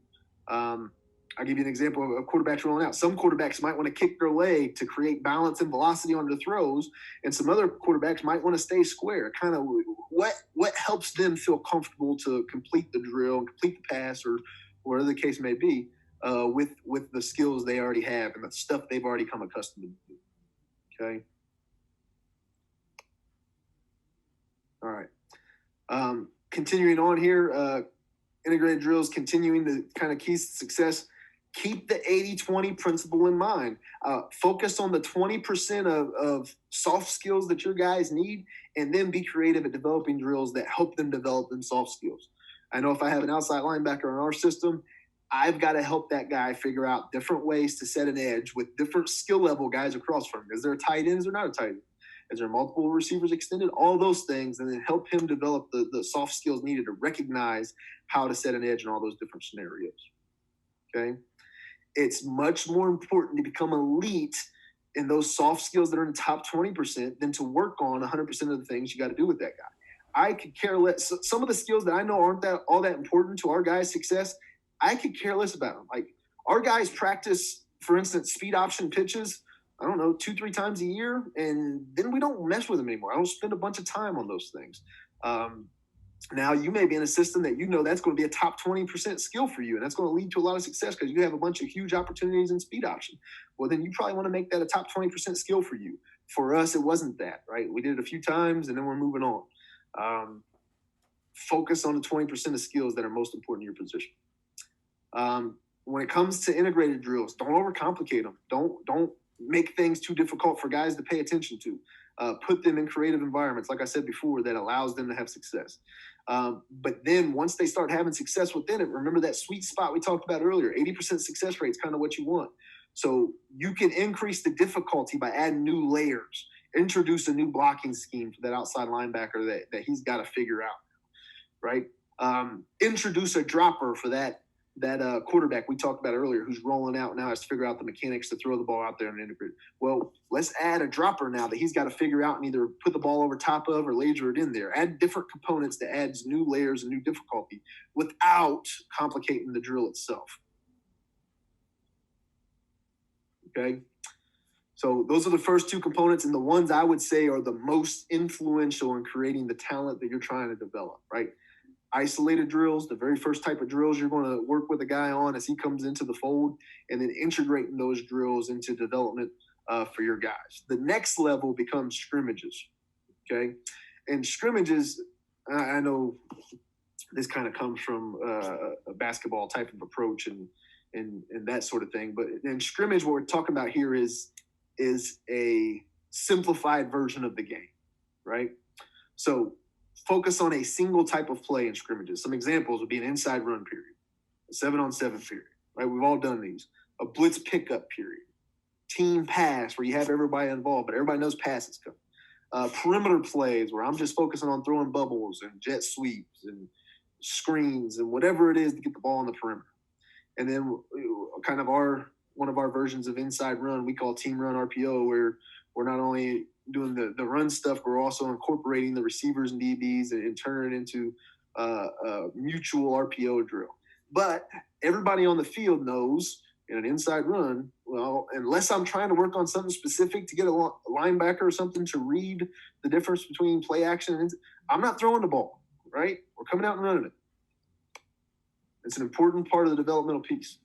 [SPEAKER 1] I'll give you an example of quarterbacks rolling out. Some quarterbacks might want to kick their leg to create balance and velocity on the throws, and some other quarterbacks might want to stay square. Kind of what helps them feel comfortable to complete the drill and complete the pass or whatever the case may be with the skills they already have and the stuff they've already come accustomed to do. Okay? All right. Continuing on here, integrated drills continuing to kind of keys to success. Keep the 80-20 principle in mind. Focus on the 20% of soft skills that your guys need, and then be creative at developing drills that help them develop them soft skills. I know if I have an outside linebacker in our system, I've got to help that guy figure out different ways to set an edge with different skill level guys across from him. Is there a tight end? Is there not a tight end? Is there multiple receivers extended? All those things, and then help him develop the soft skills needed to recognize how to set an edge in all those different scenarios. Okay? It's much more important to become elite in those soft skills that are in the top 20% than to work on 100% of the things you got to do with that guy. I could care less. Some of the skills that I know aren't that all that important to our guys' success, I could care less about them. Like our guys practice, for instance, speed option pitches, I don't know, 2-3 times a year, and then we don't mess with them anymore. I don't spend a bunch of time on those things. Now, you may be in a system that you know that's going to be a top 20% skill for you, and that's going to lead to a lot of success because you have a bunch of huge opportunities in speed option. Well, then you probably want to make that a top 20% skill for you. For us, it wasn't that, right? We did it a few times, and then we're moving on. Focus on the 20% of skills that are most important in your position. When it comes to integrated drills, don't overcomplicate them. Don't make things too difficult for guys to pay attention to. Put them in creative environments, like I said before, that allows them to have success. But then once they start having success within it, remember that sweet spot we talked about earlier, 80% success rate is kind of what you want. So you can increase the difficulty by adding new layers, introduce a new blocking scheme for that outside linebacker that he's got to figure out, right? Introduce a dropper for that quarterback we talked about earlier who's rolling out now has to figure out the mechanics to throw the ball out there and integrate. Well, let's add a dropper now that he's got to figure out and either put the ball over top of or laser it in there. Add different components that adds new layers and new difficulty without complicating the drill itself. Okay? So those are the first two components and the ones I would say are the most influential in creating the talent that you're trying to develop, right? Isolated drills, the very first type of drills you're going to work with a guy on as he comes into the fold, and then integrating those drills into development for your guys. The next level becomes scrimmages, okay? And scrimmages, I know this kind of comes from a basketball type of approach and that sort of thing, but in scrimmage, what we're talking about here is a simplified version of the game, right? So focus on a single type of play in scrimmages. Some examples would be an inside run period, a 7-on-7 period, right? We've all done these. A blitz pickup period, team pass where you have everybody involved, but everybody knows passes come. Perimeter plays where I'm just focusing on throwing bubbles and jet sweeps and screens and whatever it is to get the ball on the perimeter. And then kind of one of our versions of inside run, we call team run RPO, where we're not only doing the run stuff, we're also incorporating the receivers and DBs and turning it into a mutual RPO drill. But everybody on the field knows in an inside run, well, unless I'm trying to work on something specific to get a linebacker or something to read the difference between play action and I'm not throwing the ball, right? We're coming out and running it. It's an important part of the developmental piece.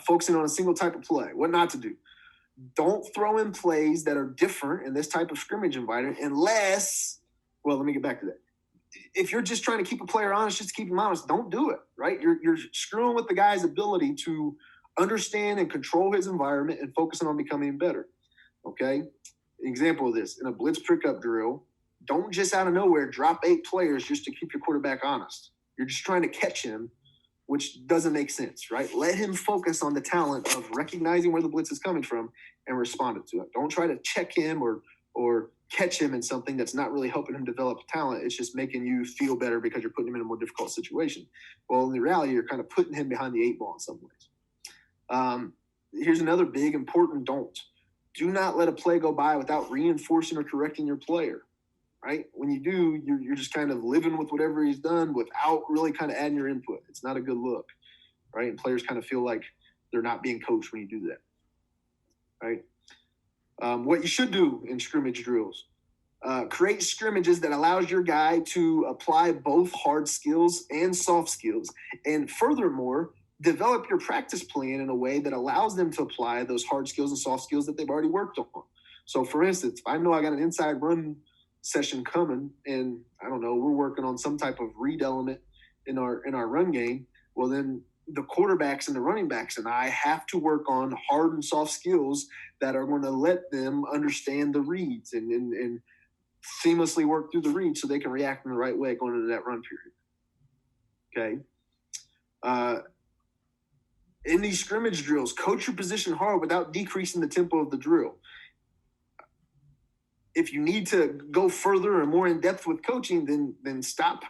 [SPEAKER 1] Focusing on a single type of play, what not to do. Don't throw in plays that are different in this type of scrimmage environment unless, well, let me get back to that. If you're just trying to keep a player honest, just to keep him honest, don't do it, right? You're screwing with the guy's ability to understand and control his environment and focusing on becoming better, okay? Example of this, in a blitz pickup drill, don't just out of nowhere drop 8 players just to keep your quarterback honest. You're just trying to catch him, which doesn't make sense, right? Let him focus on the talent of recognizing where the blitz is coming from and responding to it. Don't try to check him or catch him in something that's not really helping him develop talent. It's just making you feel better because you're putting him in a more difficult situation. Well, in the reality, you're kind of putting him behind the 8 ball in some ways. Here's another big, important don't. Do not let a play go by without reinforcing or correcting your player, right? When you do, you're just kind of living with whatever he's done without really kind of adding your input. It's not a good look, right? And players kind of feel like they're not being coached when you do that, right? What you should do in scrimmage drills, create scrimmages that allows your guy to apply both hard skills and soft skills. And furthermore, develop your practice plan in a way that allows them to apply those hard skills and soft skills that they've already worked on. So for instance, if I know I got an inside run session coming and I don't know, we're working on some type of read element in our run game, well then the quarterbacks and the running backs and I have to work on hard and soft skills that are going to let them understand the reads and seamlessly work through the reads so they can react in the right way going into that run period. Okay. In these scrimmage drills, coach your position hard without decreasing the tempo of the drill. If you need to go further and more in depth with coaching, then stop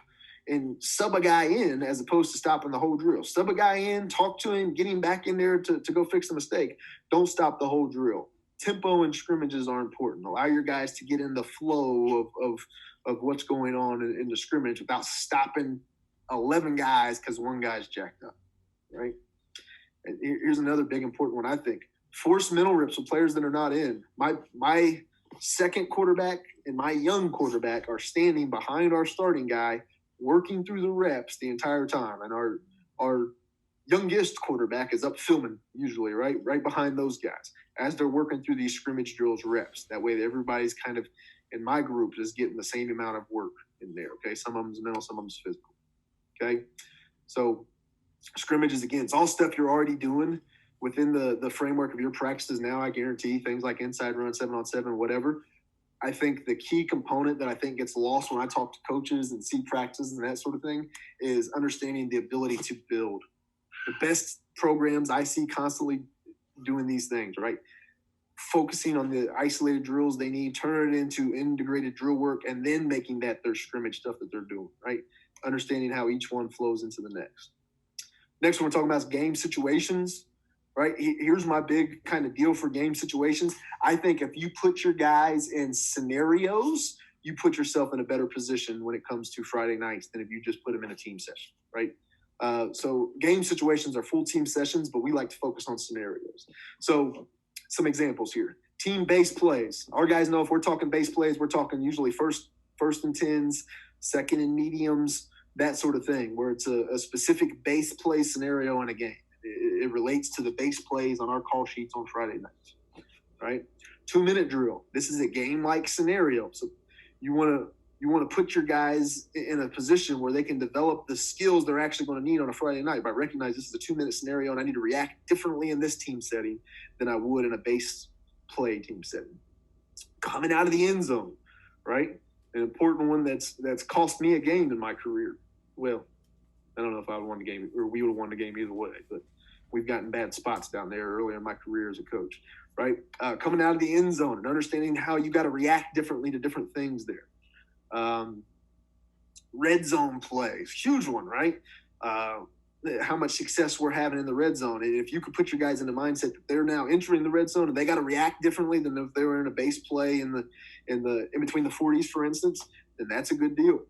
[SPEAKER 1] and sub a guy in as opposed to stopping the whole drill. Sub a guy in, talk to him, get him back in there to go fix the mistake. Don't stop the whole drill. Tempo and scrimmages are important. Allow your guys to get in the flow of what's going on in the scrimmage without stopping 11 guys because one guy's jacked up, right? And here's another big important one, I think. Force mental rips with players that are not in. My second quarterback and my young quarterback are standing behind our starting guy, working through the reps the entire time. And our youngest quarterback is up filming usually, right behind those guys as they're working through these scrimmage drills reps. That way everybody's kind of, in my group, is getting the same amount of work in there, okay? Some of them's mental, some of them's physical, okay? So scrimmages, again, it's all stuff you're already doing within the framework of your practices now. I guarantee things like inside run, 7-on-7, whatever. I think the key component that I think gets lost when I talk to coaches and see practices and that sort of thing is understanding the ability to build. The best programs I see constantly doing these things, right? Focusing on the isolated drills they need, turn it into integrated drill work, and then making that their scrimmage stuff that they're doing, right? Understanding how each one flows into the next. Next one we're talking about is game situations, right? Here's my big kind of deal for game situations. I think if you put your guys in scenarios, you put yourself in a better position when it comes to Friday nights than if you just put them in a team session, right? So game situations are full team sessions, but we like to focus on scenarios. So some examples here. Team base plays. Our guys know if we're talking base plays, we're talking usually first and 10s, second and mediums, that sort of thing, where it's a specific base play scenario in a game. It relates to the base plays on our call sheets on Friday nights, right? 2-minute drill. This is a game-like scenario. So you want to put your guys in a position where they can develop the skills they're actually going to need on a Friday night by recognizing this is a 2-minute scenario and I need to react differently in this team setting than I would in a base play team setting. Coming out of the end zone, right? An important one that's cost me a game in my career. Well, I don't know if I would have won the game or we would have won the game either way, but we've gotten bad spots down there earlier in my career as a coach, right? Coming out of the end zone and understanding how you got to react differently to different things there. Red zone plays, huge one, right? How much success we're having in the red zone. And if you could put your guys in the mindset that they're now entering the red zone and they got to react differently than if they were in a base play in between the 40s, for instance, then that's a good deal.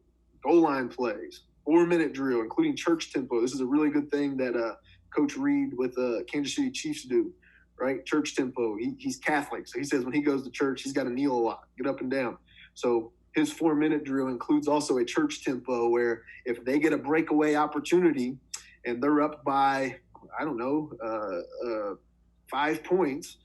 [SPEAKER 1] Goal line plays, 4-minute drill, including church tempo. This is a really good thing that Coach Reed with Kansas City Chiefs do. right? Church tempo. He's Catholic. So he says when he goes to church, he's got to kneel a lot, get up and down. So his 4-minute drill includes also a church tempo where if they get a breakaway opportunity and they're up by, 5 points,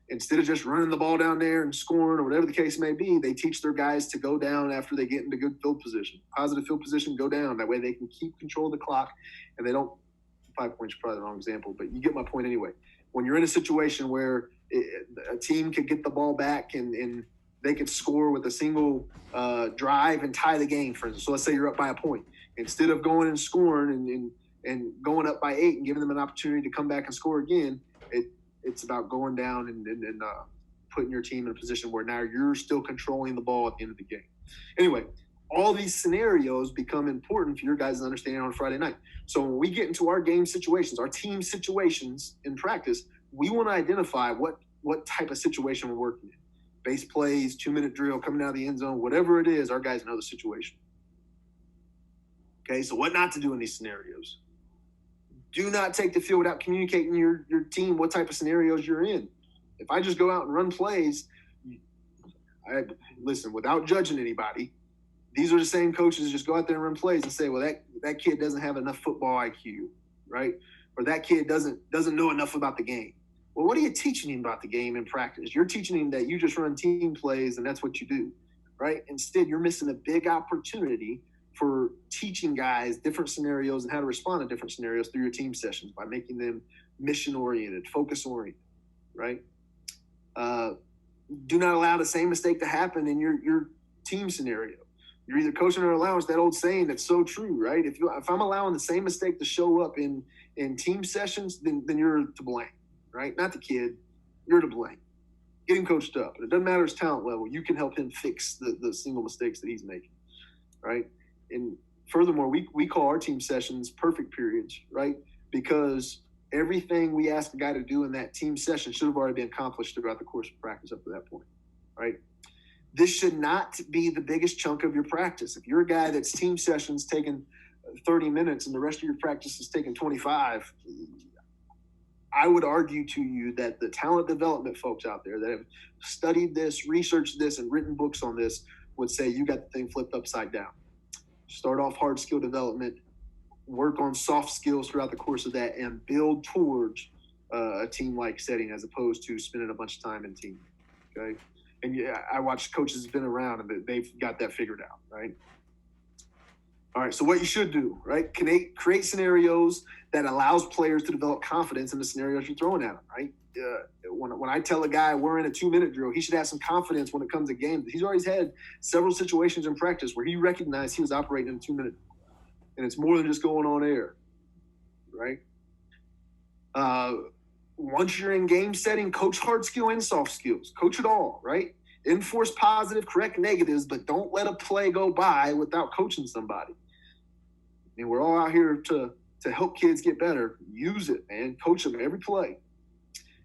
[SPEAKER 1] instead of just running the ball down there and scoring or whatever the case may be, they teach their guys to go down after they get into good field position. Positive field position, go down. That way they can keep control of the clock and they don't – 5 points is probably the wrong example, but you get my point anyway. When you're in a situation where a team could get the ball back and they could score with a single drive and tie the game, for instance. So let's say you're up by a point. Instead of going and scoring and going up by 8 and giving them an opportunity to come back and score again, it's about going down and putting your team in a position where now you're still controlling the ball at the end of the game. Anyway, all these scenarios become important for your guys' understanding on Friday night. So when we get into our game situations, our team situations in practice, we want to identify what type of situation we're working in. Base plays, 2-minute drill, coming out of the end zone, whatever it is, our guys know the situation. Okay, so what not to do in these scenarios? Do not take the field without communicating your team what type of scenarios you're in. If I just go out and run plays, listen, without judging anybody, these are the same coaches that just go out there and run plays and say, well, that kid doesn't have enough football IQ, right? Or that kid doesn't know enough about the game. Well, what are you teaching him about the game in practice? You're teaching him that you just run team plays and that's what you do, right? Instead, you're missing a big opportunity for teaching guys different scenarios and how to respond to different scenarios through your team sessions by making them mission-oriented, focus-oriented, right? Do not allow the same mistake to happen in your team scenario. You're either coaching or allowance, that old saying that's so true, right? If I'm allowing the same mistake to show up in team sessions, then you're to blame, right? Not the kid, you're to blame. Get him coached up. It doesn't matter his talent level. You can help him fix the single mistakes that he's making, right? And furthermore, we call our team sessions perfect periods, right? Because everything we ask a guy to do in that team session should have already been accomplished throughout the course of practice up to that point, right? This should not be the biggest chunk of your practice. If you're a guy that's team sessions taking 30 minutes and the rest of your practice is taking 25, I would argue to you that the talent development folks out there that have studied this, researched this, and written books on this would say you got the thing flipped upside down. Start off hard skill development, work on soft skills throughout the course of that, and build towards a team-like setting as opposed to spending a bunch of time in team, okay? And yeah, I watch coaches have been around and they've got that figured out, right? All right, so what you should do, right? Create scenarios that allows players to develop confidence in the scenarios you're throwing at them, right? When I tell a guy we're in a 2-minute drill, he should have some confidence when it comes to games. He's always had several situations in practice where he recognized he was operating in a 2-minute, and it's more than just going on air, right? Once you're in game setting, coach hard skill and soft skills. Coach it all, right? Enforce positive, correct negatives, but don't let a play go by without coaching somebody. I mean, we're all out here to help kids get better. Use it, man. Coach them every play.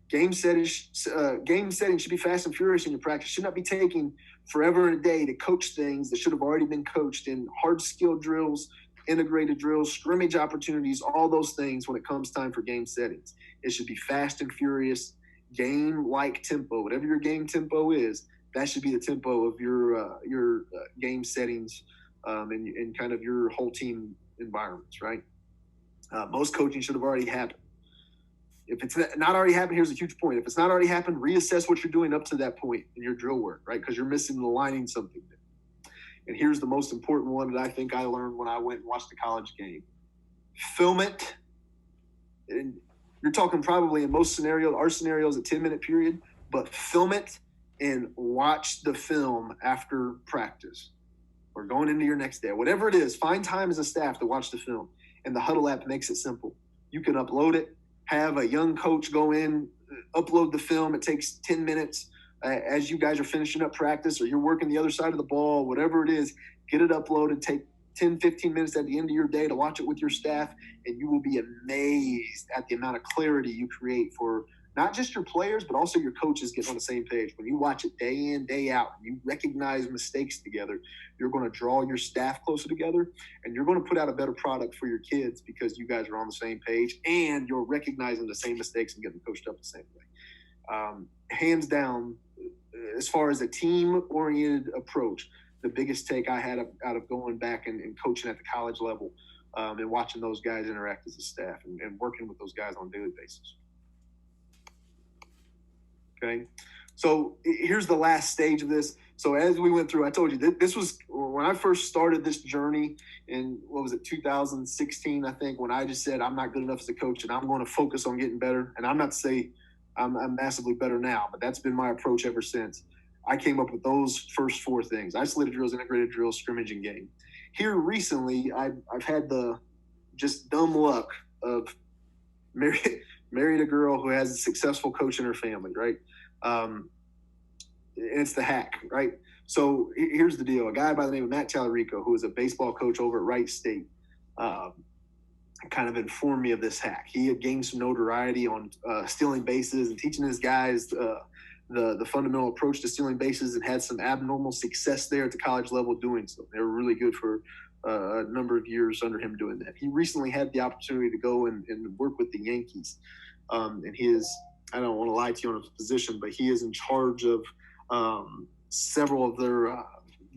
[SPEAKER 1] Game setting should be fast and furious in your practice. Should not be taking forever and a day to coach things that should have already been coached in hard skill drills, integrated drills, scrimmage opportunities, all those things when it comes time for game settings. It should be fast and furious, game-like tempo. Whatever your game tempo is, that should be the tempo of your game settings and kind of your whole team environments, right? Most coaching should have already happened. If it's not already happened, here's a huge point. If it's not already happened, reassess what you're doing up to that point in your drill work, right? Because you're missing the aligning something there. And here's the most important one that I think I learned when I went and watched the college game. Film it. And you're talking probably in most scenarios, our scenarios, a 10-minute period, but film it and watch the film after practice or going into your next day. Whatever it is, find time as a staff to watch the film. And the Huddle app makes it simple. You can upload it, have a young coach go in, upload the film. It takes 10 minutes. As you guys are finishing up practice or you're working the other side of the ball, whatever it is, get it uploaded, take 10, 15 minutes at the end of your day to watch it with your staff, and you will be amazed at the amount of clarity you create for not just your players, but also your coaches getting on the same page. When you watch it day in, day out, and you recognize mistakes together, you're going to draw your staff closer together, and you're going to put out a better product for your kids because you guys are on the same page, and you're recognizing the same mistakes and getting coached up the same way. Hands down, as far as a team-oriented approach, the biggest take I had out of going back and coaching at the college level and watching those guys interact as a staff and working with those guys on a daily basis. Okay, so here's the last stage of this. So as we went through, I told you this was when I first started this journey in, 2016, I think, when I just said I'm not good enough as a coach and I'm going to focus on getting better. And I'm not to say I'm massively better now, but that's been my approach ever since. I came up with those first four things: isolated drills, integrated drills, scrimmage, and game. Here recently, I've had the just dumb luck of married a girl who has a successful coach in her family, right? And it's the hack, right? So here's the deal. A guy by the name of Matt Tallarico, who is a baseball coach over at Wright State, kind of informed me of this hack. He had gained some notoriety on stealing bases and teaching his guys the fundamental approach to stealing bases, and had some abnormal success there at the college level doing so. They were really good for a number of years under him doing that. He recently had the opportunity to go and work with the Yankees. And he is, I don't want to lie to you on his position, but he is in charge of several of their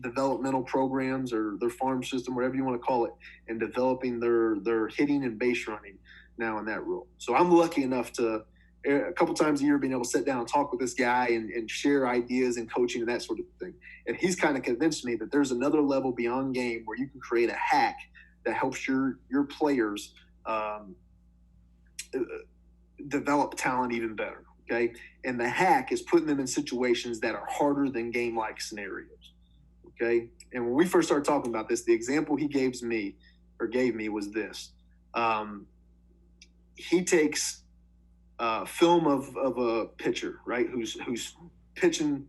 [SPEAKER 1] developmental programs or their farm system, whatever you want to call it, and developing their hitting and base running now in that role. So I'm lucky enough to, a couple times a year, being able to sit down and talk with this guy and share ideas and coaching and that sort of thing. And he's kind of convinced me that there's another level beyond game where you can create a hack that helps your players develop talent even better. Okay. And the hack is putting them in situations that are harder than game-like scenarios. Okay. And when we first started talking about this, the example he gave me was this. He takes film of a pitcher, right, who's pitching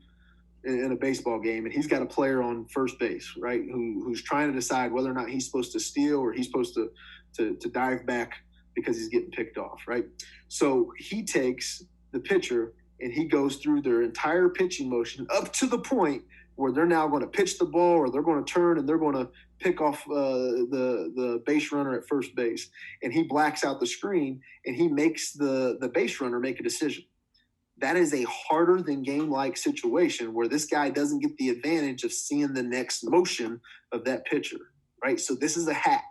[SPEAKER 1] in a baseball game, and he's got a player on first base, right, who's trying to decide whether or not he's supposed to steal or he's supposed to dive back because he's getting picked off, right? So he takes the pitcher and he goes through their entire pitching motion up to the point where they're now going to pitch the ball, or they're going to turn and they're going to pick off the base runner at first base. And he blacks out the screen and he makes the base runner make a decision. That is a harder than game-like situation where this guy doesn't get the advantage of seeing the next motion of that pitcher, right? So this is a hack.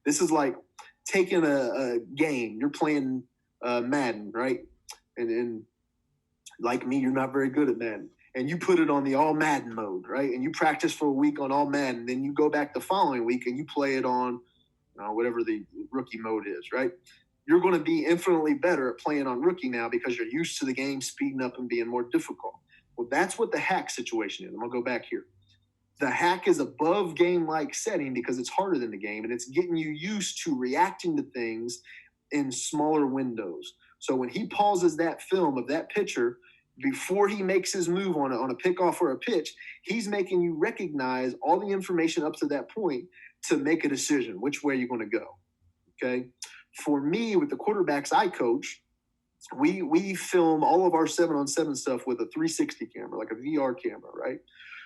[SPEAKER 1] This is like taking a game. You're playing Madden, right? And like me, you're not very good at Madden. And you put it on the all Madden mode, right? And you practice for a week on all Madden. Then you go back the following week and you play it on whatever the rookie mode is, right? You're going to be infinitely better at playing on rookie now because you're used to the game speeding up and being more difficult. Well, that's what the hack situation is. I'm going to go back here. The hack is above game-like setting because it's harder than the game, and it's getting you used to reacting to things in smaller windows. So when he pauses that film of that pitcher, before he makes his move on a pickoff or a pitch, he's making you recognize all the information up to that point to make a decision, which way you're going to go, okay? For me, with the quarterbacks I coach, we film all of our 7-on-7 stuff with a 360 camera, like a VR camera, right?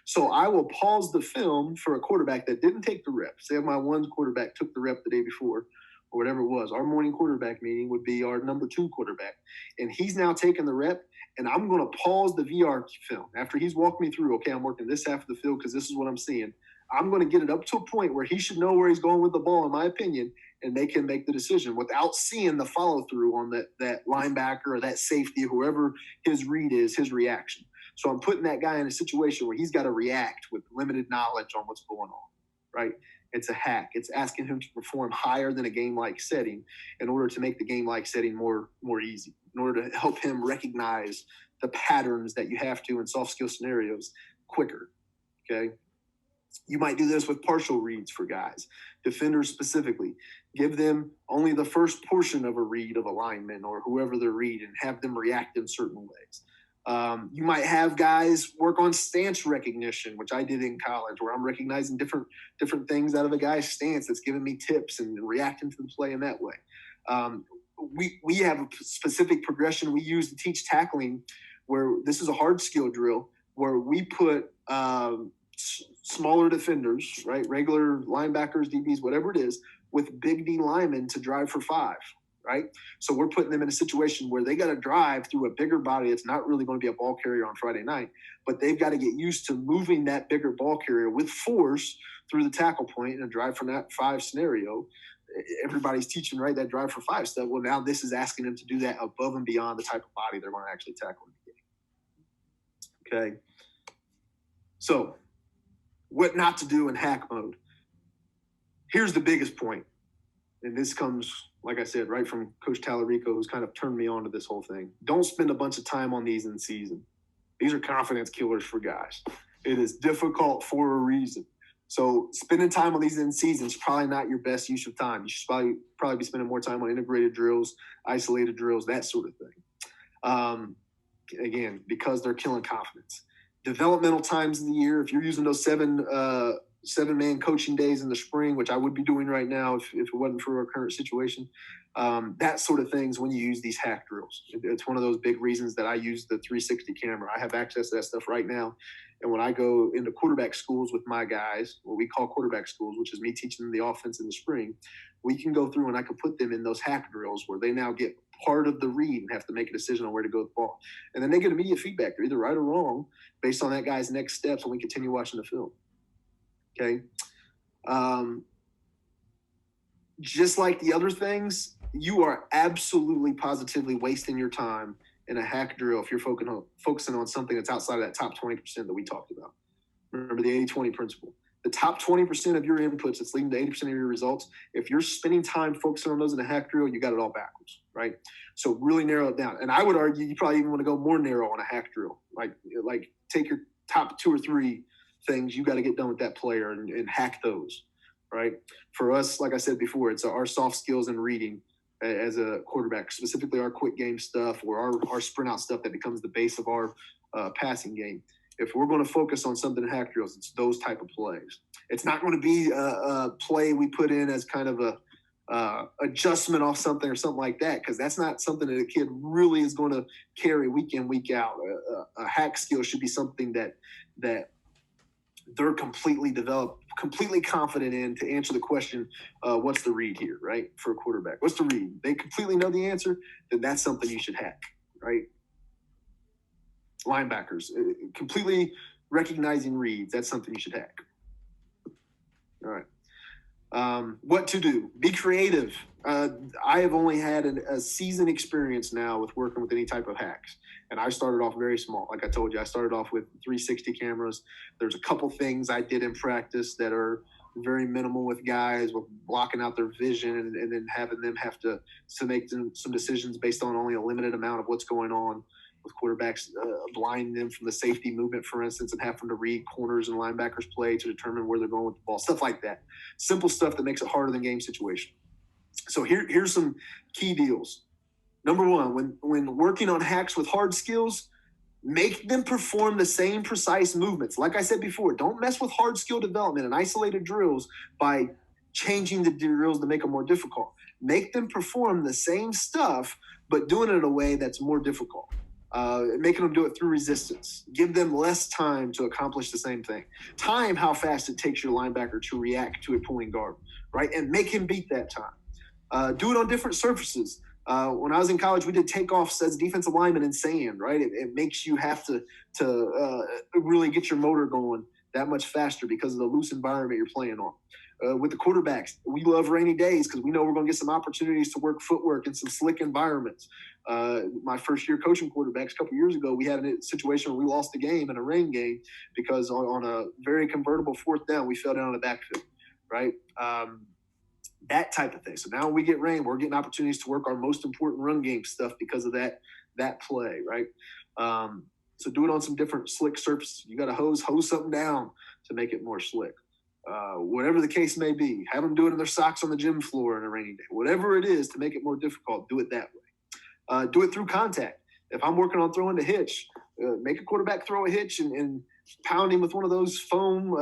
[SPEAKER 1] So I will pause the film for a quarterback that didn't take the rep. Say my one quarterback took the rep the day before, or whatever it was. Our morning quarterback meeting would be our number 2 quarterback. And he's now taking the rep, and I'm going to pause the VR film. After he's walked me through, okay, I'm working this half of the field because this is what I'm seeing. I'm going to get it up to a point where he should know where he's going with the ball, in my opinion, and they can make the decision without seeing the follow-through on that linebacker or that safety, whoever his read is, his reaction. So I'm putting that guy in a situation where he's got to react with limited knowledge on what's going on, right? It's a hack. It's asking him to perform higher than a game-like setting in order to make the game-like setting more easy, in order to help him recognize the patterns that you have to in soft skill scenarios quicker, okay? You might do this with partial reads for guys, defenders specifically. Give them only the first portion of a read of a lineman or whoever they're reading, and have them react in certain ways. You might have guys work on stance recognition, which I did in college, where I'm recognizing different things out of a guy's stance that's giving me tips and reacting to the play in that way. We have a specific progression we use to teach tackling, where this is a hard skill drill where we put smaller defenders, right, regular linebackers, DBs, whatever it is, with big D linemen to drive for 5, right? So we're putting them in a situation where they got to drive through a bigger body. It's not really going to be a ball carrier on Friday night, but they've got to get used to moving that bigger ball carrier with force through the tackle point in a drive for that 5 scenario. Everybody's teaching, right, that drive for 5 stuff. Well, now this is asking them to do that above and beyond the type of body they're going to actually tackle in the game. Okay. So what not to do in hack mode. Here's the biggest point. And this comes, like I said, right from Coach Tallarico, who's kind of turned me on to this whole thing. Don't spend a bunch of time on these in season. These are confidence killers for guys. It is difficult for a reason. So spending time on these in season is probably not your best use of time. You should probably be spending more time on integrated drills, isolated drills, that sort of thing. Again, because they're killing confidence. Developmental times of the year, if you're using those seven-man coaching days in the spring, which I would be doing right now if it wasn't for our current situation, that sort of things when you use these hack drills. It's one of those big reasons that I use the 360 camera. I have access to that stuff right now. And when I go into quarterback schools with my guys, what we call quarterback schools, which is me teaching them the offense in the spring, we can go through and I can put them in those hack drills where they now get part of the read and have to make a decision on where to go with the ball. And then they get immediate feedback. They're either right or wrong based on that guy's next steps when we continue watching the film. Okay. Just like the other things, you are absolutely positively wasting your time in a hack drill if you're focusing on something that's outside of that top 20% that we talked about. Remember the 80-20 principle. The top 20% of your inputs that's leading to 80% of your results, if you're spending time focusing on those in a hack drill, you got it all backwards, right? So really narrow it down. And I would argue you probably even want to go more narrow on a hack drill. Like take your top 2 or 3 things you got to get done with that player and hack those, right? For us, like I said before, it's our soft skills in reading as a quarterback, specifically our quick game stuff or our sprint out stuff that becomes the base of our passing game. If we're going to focus on something in hack drills, it's those type of plays. It's not going to be a play we put in as kind of a adjustment off something or something like that, because that's not something that a kid really is going to carry week in, week out. A hack skill should be something that they're completely developed, completely confident in to answer the question, what's the read here, right, for a quarterback? What's the read? They completely know the answer, then that's something you should hack, right? Linebackers, completely recognizing reads, that's something you should hack. All right. What to do? Be creative. I have only had a season experience now with working with any type of hacks. And I started off very small. Like I told you, I started off with 360 cameras. There's a couple things I did in practice that are very minimal with guys, with blocking out their vision and then having them have to make some decisions based on only a limited amount of what's going on with quarterbacks, blinding them from the safety movement, for instance, and having to read corners and linebackers play to determine where they're going with the ball, stuff like that. Simple stuff that makes it harder than game situation. So here's some key deals. Number one, when working on hacks with hard skills, make them perform the same precise movements. Like I said before, don't mess with hard skill development and isolated drills by changing the drills to make them more difficult. Make them perform the same stuff, but doing it in a way that's more difficult. Making them do it through resistance. Give them less time to accomplish the same thing. Time how fast it takes your linebacker to react to a pulling guard, right? And make him beat that time. Do it on different surfaces. When I was in college, we did takeoffs as defensive linemen in sand, right? It makes you have to really get your motor going that much faster because of the loose environment you're playing on. With the quarterbacks, we love rainy days because we know we're going to get some opportunities to work footwork in some slick environments. My first year coaching quarterbacks a couple years ago, we had a situation where we lost the game in a rain game because on a very convertible 4th down, we fell down in the backfield, right? That type of thing. So now when we get rain, we're getting opportunities to work our most important run game stuff because of that play, right? So do it on some different slick surfaces. You got to hose something down to make it more slick. Whatever the case may be, have them do it in their socks on the gym floor on a rainy day. Whatever it is to make it more difficult, do it that way. Do it through contact. If I'm working on throwing the hitch, make a quarterback throw a hitch and pound him with one of those foam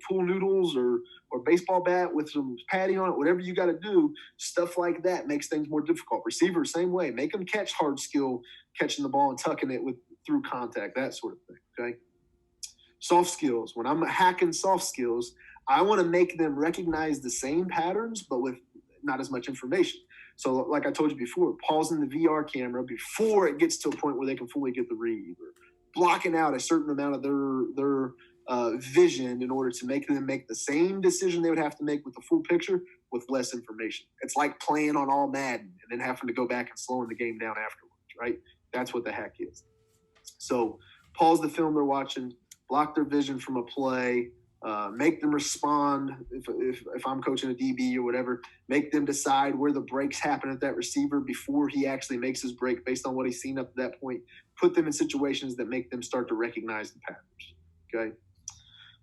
[SPEAKER 1] pool noodles or baseball bat with some padding on it, whatever you got to do, stuff like that makes things more difficult. Receiver, same way. Make them catch hard skill, catching the ball and tucking it through contact, that sort of thing, okay? Soft skills. When I'm hacking soft skills, I want to make them recognize the same patterns, but with not as much information. So like I told you before, pausing the VR camera before it gets to a point where they can fully get the read, or blocking out a certain amount of their vision in order to make them make the same decision they would have to make with the full picture with less information. It's like playing on all Madden and then having to go back and slowing the game down afterwards, right? That's what the hack is. So pause the film they're watching, block their vision from a play, make them respond if I'm coaching a DB or whatever, make them decide where the breaks happen at that receiver before he actually makes his break based on what he's seen up to that point, put them in situations that make them start to recognize the patterns, okay?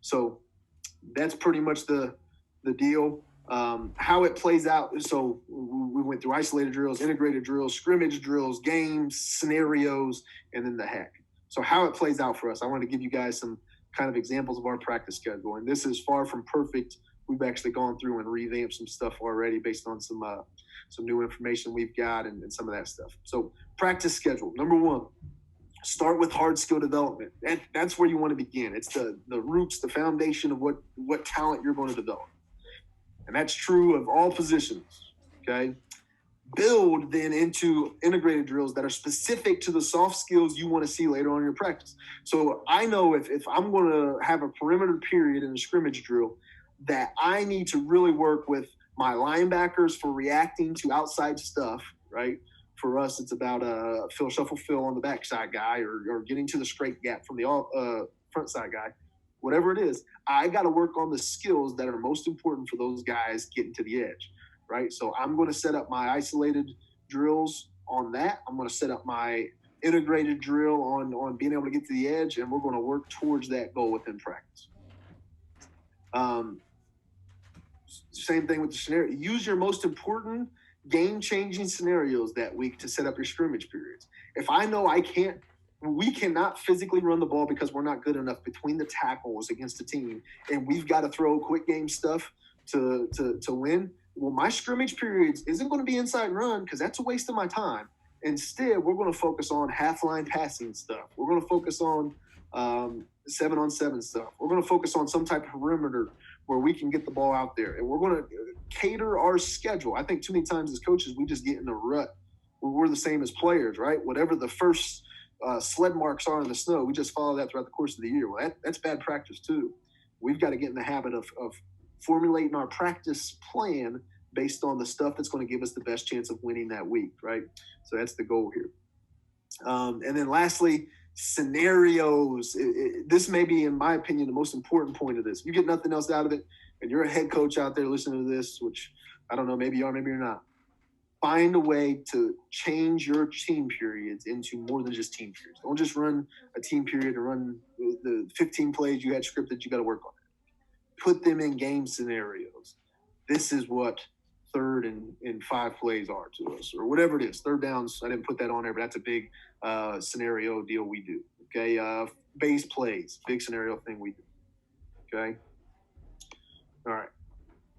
[SPEAKER 1] So that's pretty much the deal. How it plays out. So we went through isolated drills, integrated drills, scrimmage drills, games, scenarios, and then the hack. So how it plays out for us, I want to give you guys some kind of examples of our practice schedule. And this is far from perfect. We've actually gone through and revamped some stuff already based on some new information we've got and some of that stuff. So practice schedule. Number one, start with hard skill development. That's where you want to begin. It's the roots, the foundation of what talent you're going to develop. And that's true of all positions, okay? Build then into integrated drills that are specific to the soft skills you want to see later on in your practice. So I know if I'm going to have a perimeter period in a scrimmage drill, that I need to really work with my linebackers for reacting to outside stuff, right? For us, it's about a shuffle fill on the backside guy or getting to the straight gap from the front side guy. Whatever it is, I got to work on the skills that are most important for those guys getting to the edge, right? So I'm going to set up my isolated drills on that. I'm going to set up my integrated drill on being able to get to the edge, and we're going to work towards that goal within practice. Same thing with the scenario. Use your most important game-changing scenarios that week to set up your scrimmage periods. If I know we cannot physically run the ball because we're not good enough between the tackles against a team, and we've got to throw quick game stuff to win. Well, my scrimmage periods isn't going to be inside run because that's a waste of my time. Instead, we're going to focus on half-line passing stuff. We're going to focus on 7-on-7 stuff. We're going to focus on some type of perimeter where we can get the ball out there. And we're going to cater our schedule. I think too many times as coaches, we just get in a rut. We're the same as players, right? Whatever the first sled marks are in the snow, we just follow that throughout the course of the year. Well, that's bad practice too. We've got to get in the habit of formulating our practice plan based on the stuff that's going to give us the best chance of winning that week, right? So that's the goal here. And then lastly, scenarios. This may be, in my opinion, the most important point of this. You get nothing else out of it, and you're a head coach out there listening to this, which I don't know, maybe you are, maybe you're not. Find a way to change your team periods into more than just team periods. Don't just run a team period and run the 15 plays you had scripted. You got to work on it. Put them in game scenarios. This is what 3rd and 5 plays are to us, or whatever it is. Third downs, I didn't put that on there, but that's a big scenario deal we do. Okay, base plays, big scenario thing we do. Okay, all right.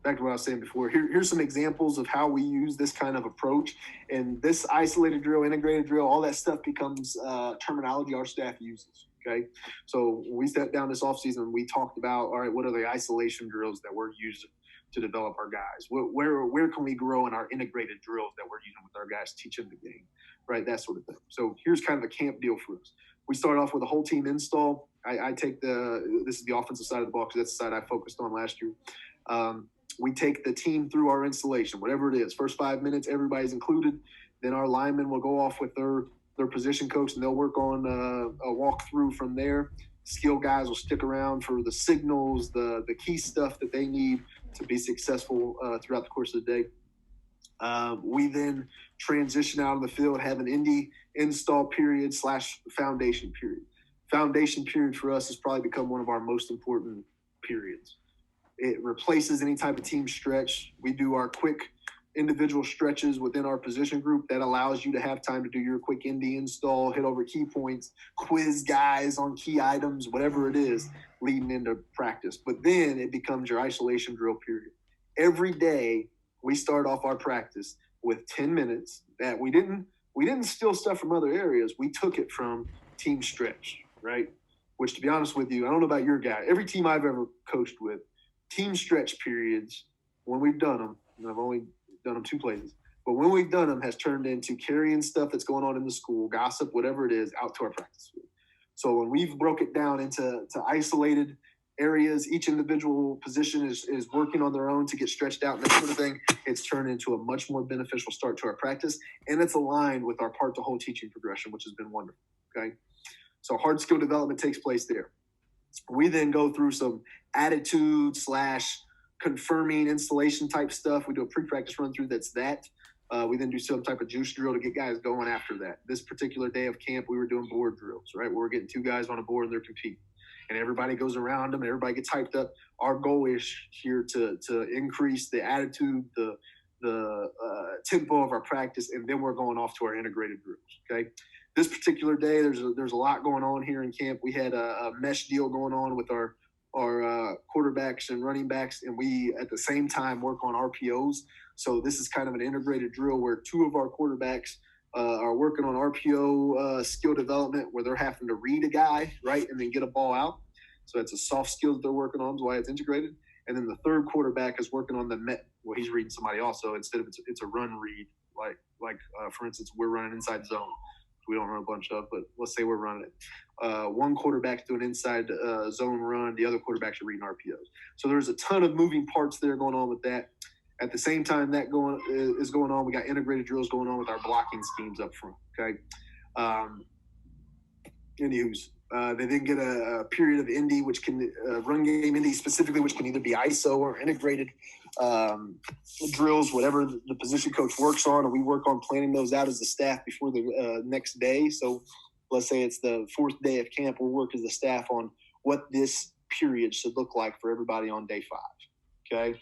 [SPEAKER 1] Back to what I was saying before. Here's some examples of how we use this kind of approach. And this isolated drill, integrated drill, all that stuff becomes terminology our staff uses. Okay, so when we sat down this offseason, we talked about, all right, what are the isolation drills that we're using to develop our guys? Where can we grow in our integrated drills that we're using with our guys teaching the game, right? That sort of thing. So here's kind of a camp deal for us. We start off with a whole team install. I take this is the offensive side of the ball because that's the side I focused on last year. We take the team through our installation, whatever it is. First 5 minutes, everybody's included. Then our linemen will go off with their position coach, and they'll work on a walkthrough from there. Skill guys will stick around for the signals, the key stuff that they need to be successful throughout the course of the day. We then transition out of the field, have an indie install period / foundation period. Foundation period for us has probably become one of our most important periods. It replaces any type of team stretch. We do our quick individual stretches within our position group that allows you to have time to do your quick indie install, hit over key points, quiz guys on key items, whatever it is, leading into practice. But then it becomes your isolation drill period. Every day we start off our practice with 10 minutes that we didn't steal stuff from other areas. We took it from team stretch, right? Which, to be honest with you, I don't know about your guy. Every team I've ever coached with, team stretch periods, when we've done them, and I've only done them 2 places, But when we've done them, has turned into carrying stuff that's going on in the school, gossip, whatever it is, out to our practice field. So when we've broke it down into isolated areas, each individual position is working on their own to get stretched out and that sort of thing. It's turned into a much more beneficial start to our practice, and it's aligned with our part to whole teaching progression, which has been wonderful. Okay, so hard skill development takes place there. We then go through some attitude / confirming installation type stuff. We do a pre-practice run through that's that. We then do some type of juice drill to get guys going after that. This particular day of camp, we were doing board drills, right? Where we're getting 2 guys on a board and they're competing. And everybody goes around them and everybody gets hyped up. Our goal is here to increase the attitude, the tempo of our practice, and then we're going off to our integrated drills, okay? This particular day, there's a lot going on here in camp. We had a mesh deal going on with our quarterbacks and running backs, and we at the same time work on RPOs. So this is kind of an integrated drill where 2 of our quarterbacks are working on RPO skill development, where they're having to read a guy, right, and then get a ball out. So it's a soft skill that they're working on, is why it's integrated. And then the third quarterback is working on he's reading somebody also. Instead of it's a run read, like for instance, we're running inside zone. We don't run a bunch of, but let's say we're running it. One quarterback's doing inside zone run. The other quarterbacks are reading RPOs. So there's a ton of moving parts there going on with that. At the same time that is going on, we got integrated drills going on with our blocking schemes up front. Okay. Anywho's, they then get a period of Indy, which can run game Indy specifically, which can either be ISO or integrated drills, whatever the position coach works on, and we work on planning those out as the staff before the next day. So let's say it's the 4th day of camp, we'll work as the staff on what this period should look like for everybody on day 5. Okay.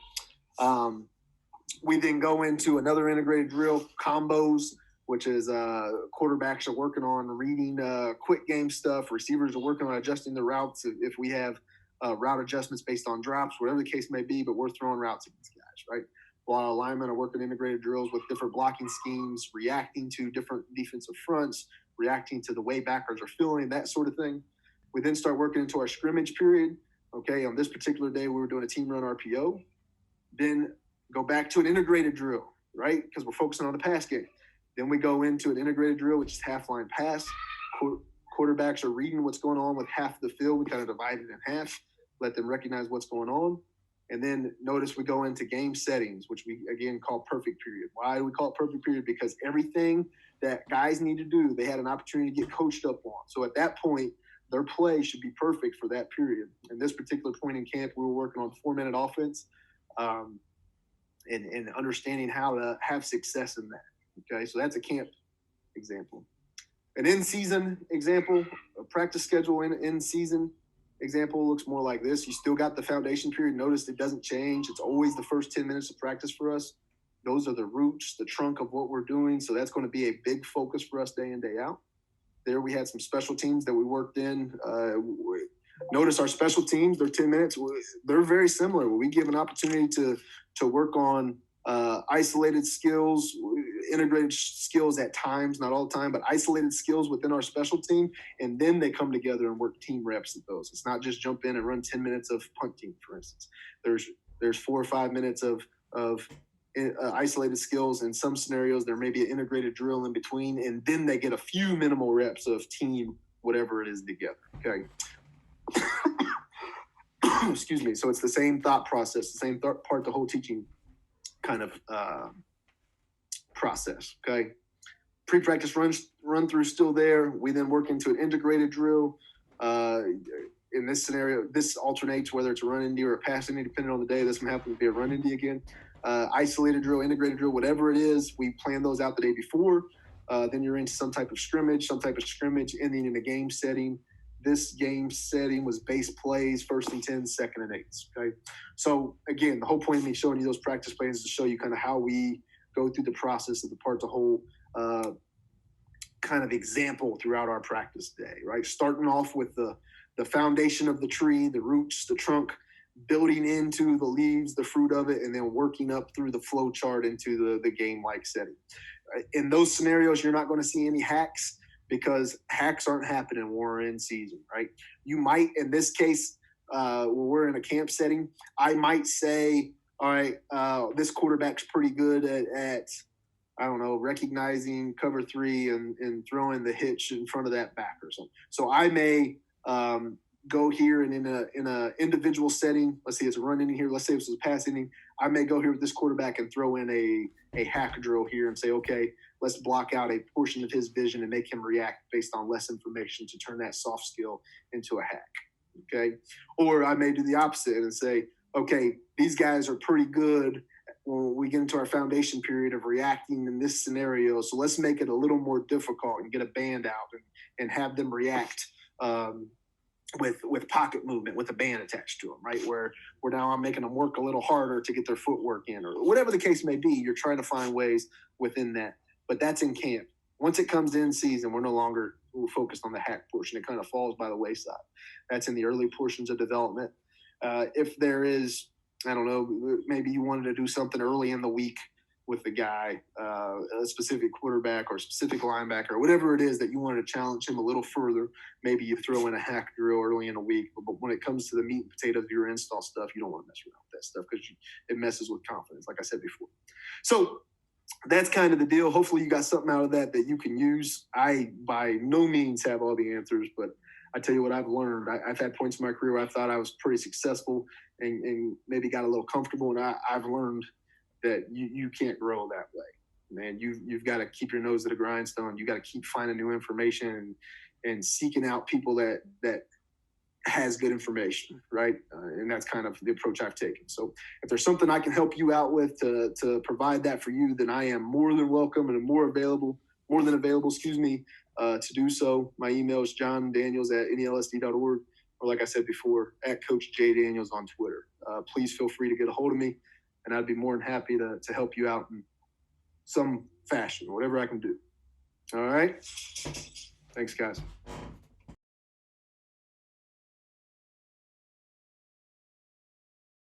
[SPEAKER 1] We then go into another integrated drill, combos, which is quarterbacks are working on reading quick game stuff. Receivers are working on adjusting the routes if we have route adjustments based on drops, whatever the case may be, but we're throwing routes at these guys, right? While linemen are working integrated drills with different blocking schemes, reacting to different defensive fronts, reacting to the way backers are feeling, that sort of thing. We then start working into our scrimmage period. Okay, on this particular day, we were doing a team run RPO. Then go back to an integrated drill, right? Because we're focusing on the pass game. Then we go into an integrated drill, which is half line pass. Quarterbacks are reading what's going on with half the field. We kind of divide it in half, let them recognize what's going on. And then notice we go into game settings, which we, again, call perfect period. Why do we call it perfect period? Because everything that guys need to do, they had an opportunity to get coached up on. So at that point, their play should be perfect for that period. In this particular point in camp, we were working on 4-minute offense and understanding how to have success in that. Okay, so that's a camp example. An in-season example, a practice schedule in-season example looks more like this. You still got the foundation period. Notice it doesn't change. It's always the first 10 minutes of practice for us. Those are the roots, the trunk of what we're doing. So that's going to be a big focus for us day in, day out. There we had some special teams that we worked in. Notice our special teams, they're 10 minutes. They're very similar. We give an opportunity to work on isolated skills, integrated skills at times, not all the time, but isolated skills within our special team, and then they come together and work team reps at those. It's not just jump in and run 10 minutes of punting, for instance. There's 4 or 5 minutes of isolated skills. In some scenarios, there may be an integrated drill in between, and then they get a few minimal reps of team, whatever it is together. Okay. Excuse me. So it's the same thought process, the same part, the whole teaching kind of process. Okay. Pre-practice run through still there. We then work into an integrated drill. In this scenario, this alternates whether it's a run indie or a pass indie, depending on the day. This one happens to be a run indie again. Isolated drill, integrated drill, whatever it is, we plan those out the day before. Then you're into some type of scrimmage ending in a game setting. This game setting was base plays, 1st and 10, 2nd and 8s. Okay. So again, the whole point of me showing you those practice plans is to show you kind of how we go through the process of the part to whole kind of example throughout our practice day, right? Starting off with the foundation of the tree, the roots, the trunk, building into the leaves, the fruit of it, and then working up through the flow chart into the game-like setting. In those scenarios, you're not going to see any hacks, because hacks aren't happening when we're in season, right? You might, in this case, when we're in a camp setting, I might say, all right, this quarterback's pretty good at I don't know, recognizing cover three and throwing the hitch in front of that back or something. So I may go here and in a individual setting, let's say it's a run inning here, let's say it's a pass inning, I may go here with this quarterback and throw in a hack drill here and say, okay, let's block out a portion of his vision and make him react based on less information to turn that soft skill into a hack. Okay. Or I may do the opposite and say, okay, these guys are pretty good when we get into our foundation period of reacting in this scenario. So let's make it a little more difficult and get a band out and have them react with pocket movement with a band attached to them, right? Where now I'm making them work a little harder to get their footwork in, or whatever the case may be. You're trying to find ways within that, but that's in camp. Once it comes in season, we're no longer focused on the hack portion. It kind of falls by the wayside. That's in the early portions of development. If there is, I don't know, maybe you wanted to do something early in the week with the guy, a specific quarterback or specific linebacker, or whatever it is that you wanted to challenge him a little further, maybe you throw in a hack drill early in a week. But when it comes to the meat and potatoes of your install stuff, you don't want to mess around with that stuff because it messes with confidence, like I said before. So that's kind of the deal. Hopefully you got something out of that you can use. I by no means have all the answers, but I tell you what I've learned. I've had points in my career where I thought I was pretty successful and maybe got a little comfortable, and I've learned that you can't grow that way, man. You've got to keep your nose to the grindstone. You got to keep finding new information and seeking out people that has good information, right? And that's kind of the approach I've taken. So if there's something I can help you out with to provide that for you, then I am more than welcome and more than available, to do so. My email is jondaniels@nelsd.org, or like I said before, at Coach J Daniels on Twitter. Please feel free to get a hold of me, and I'd be more than happy to help you out in some fashion, whatever I can do. All right? Thanks, guys.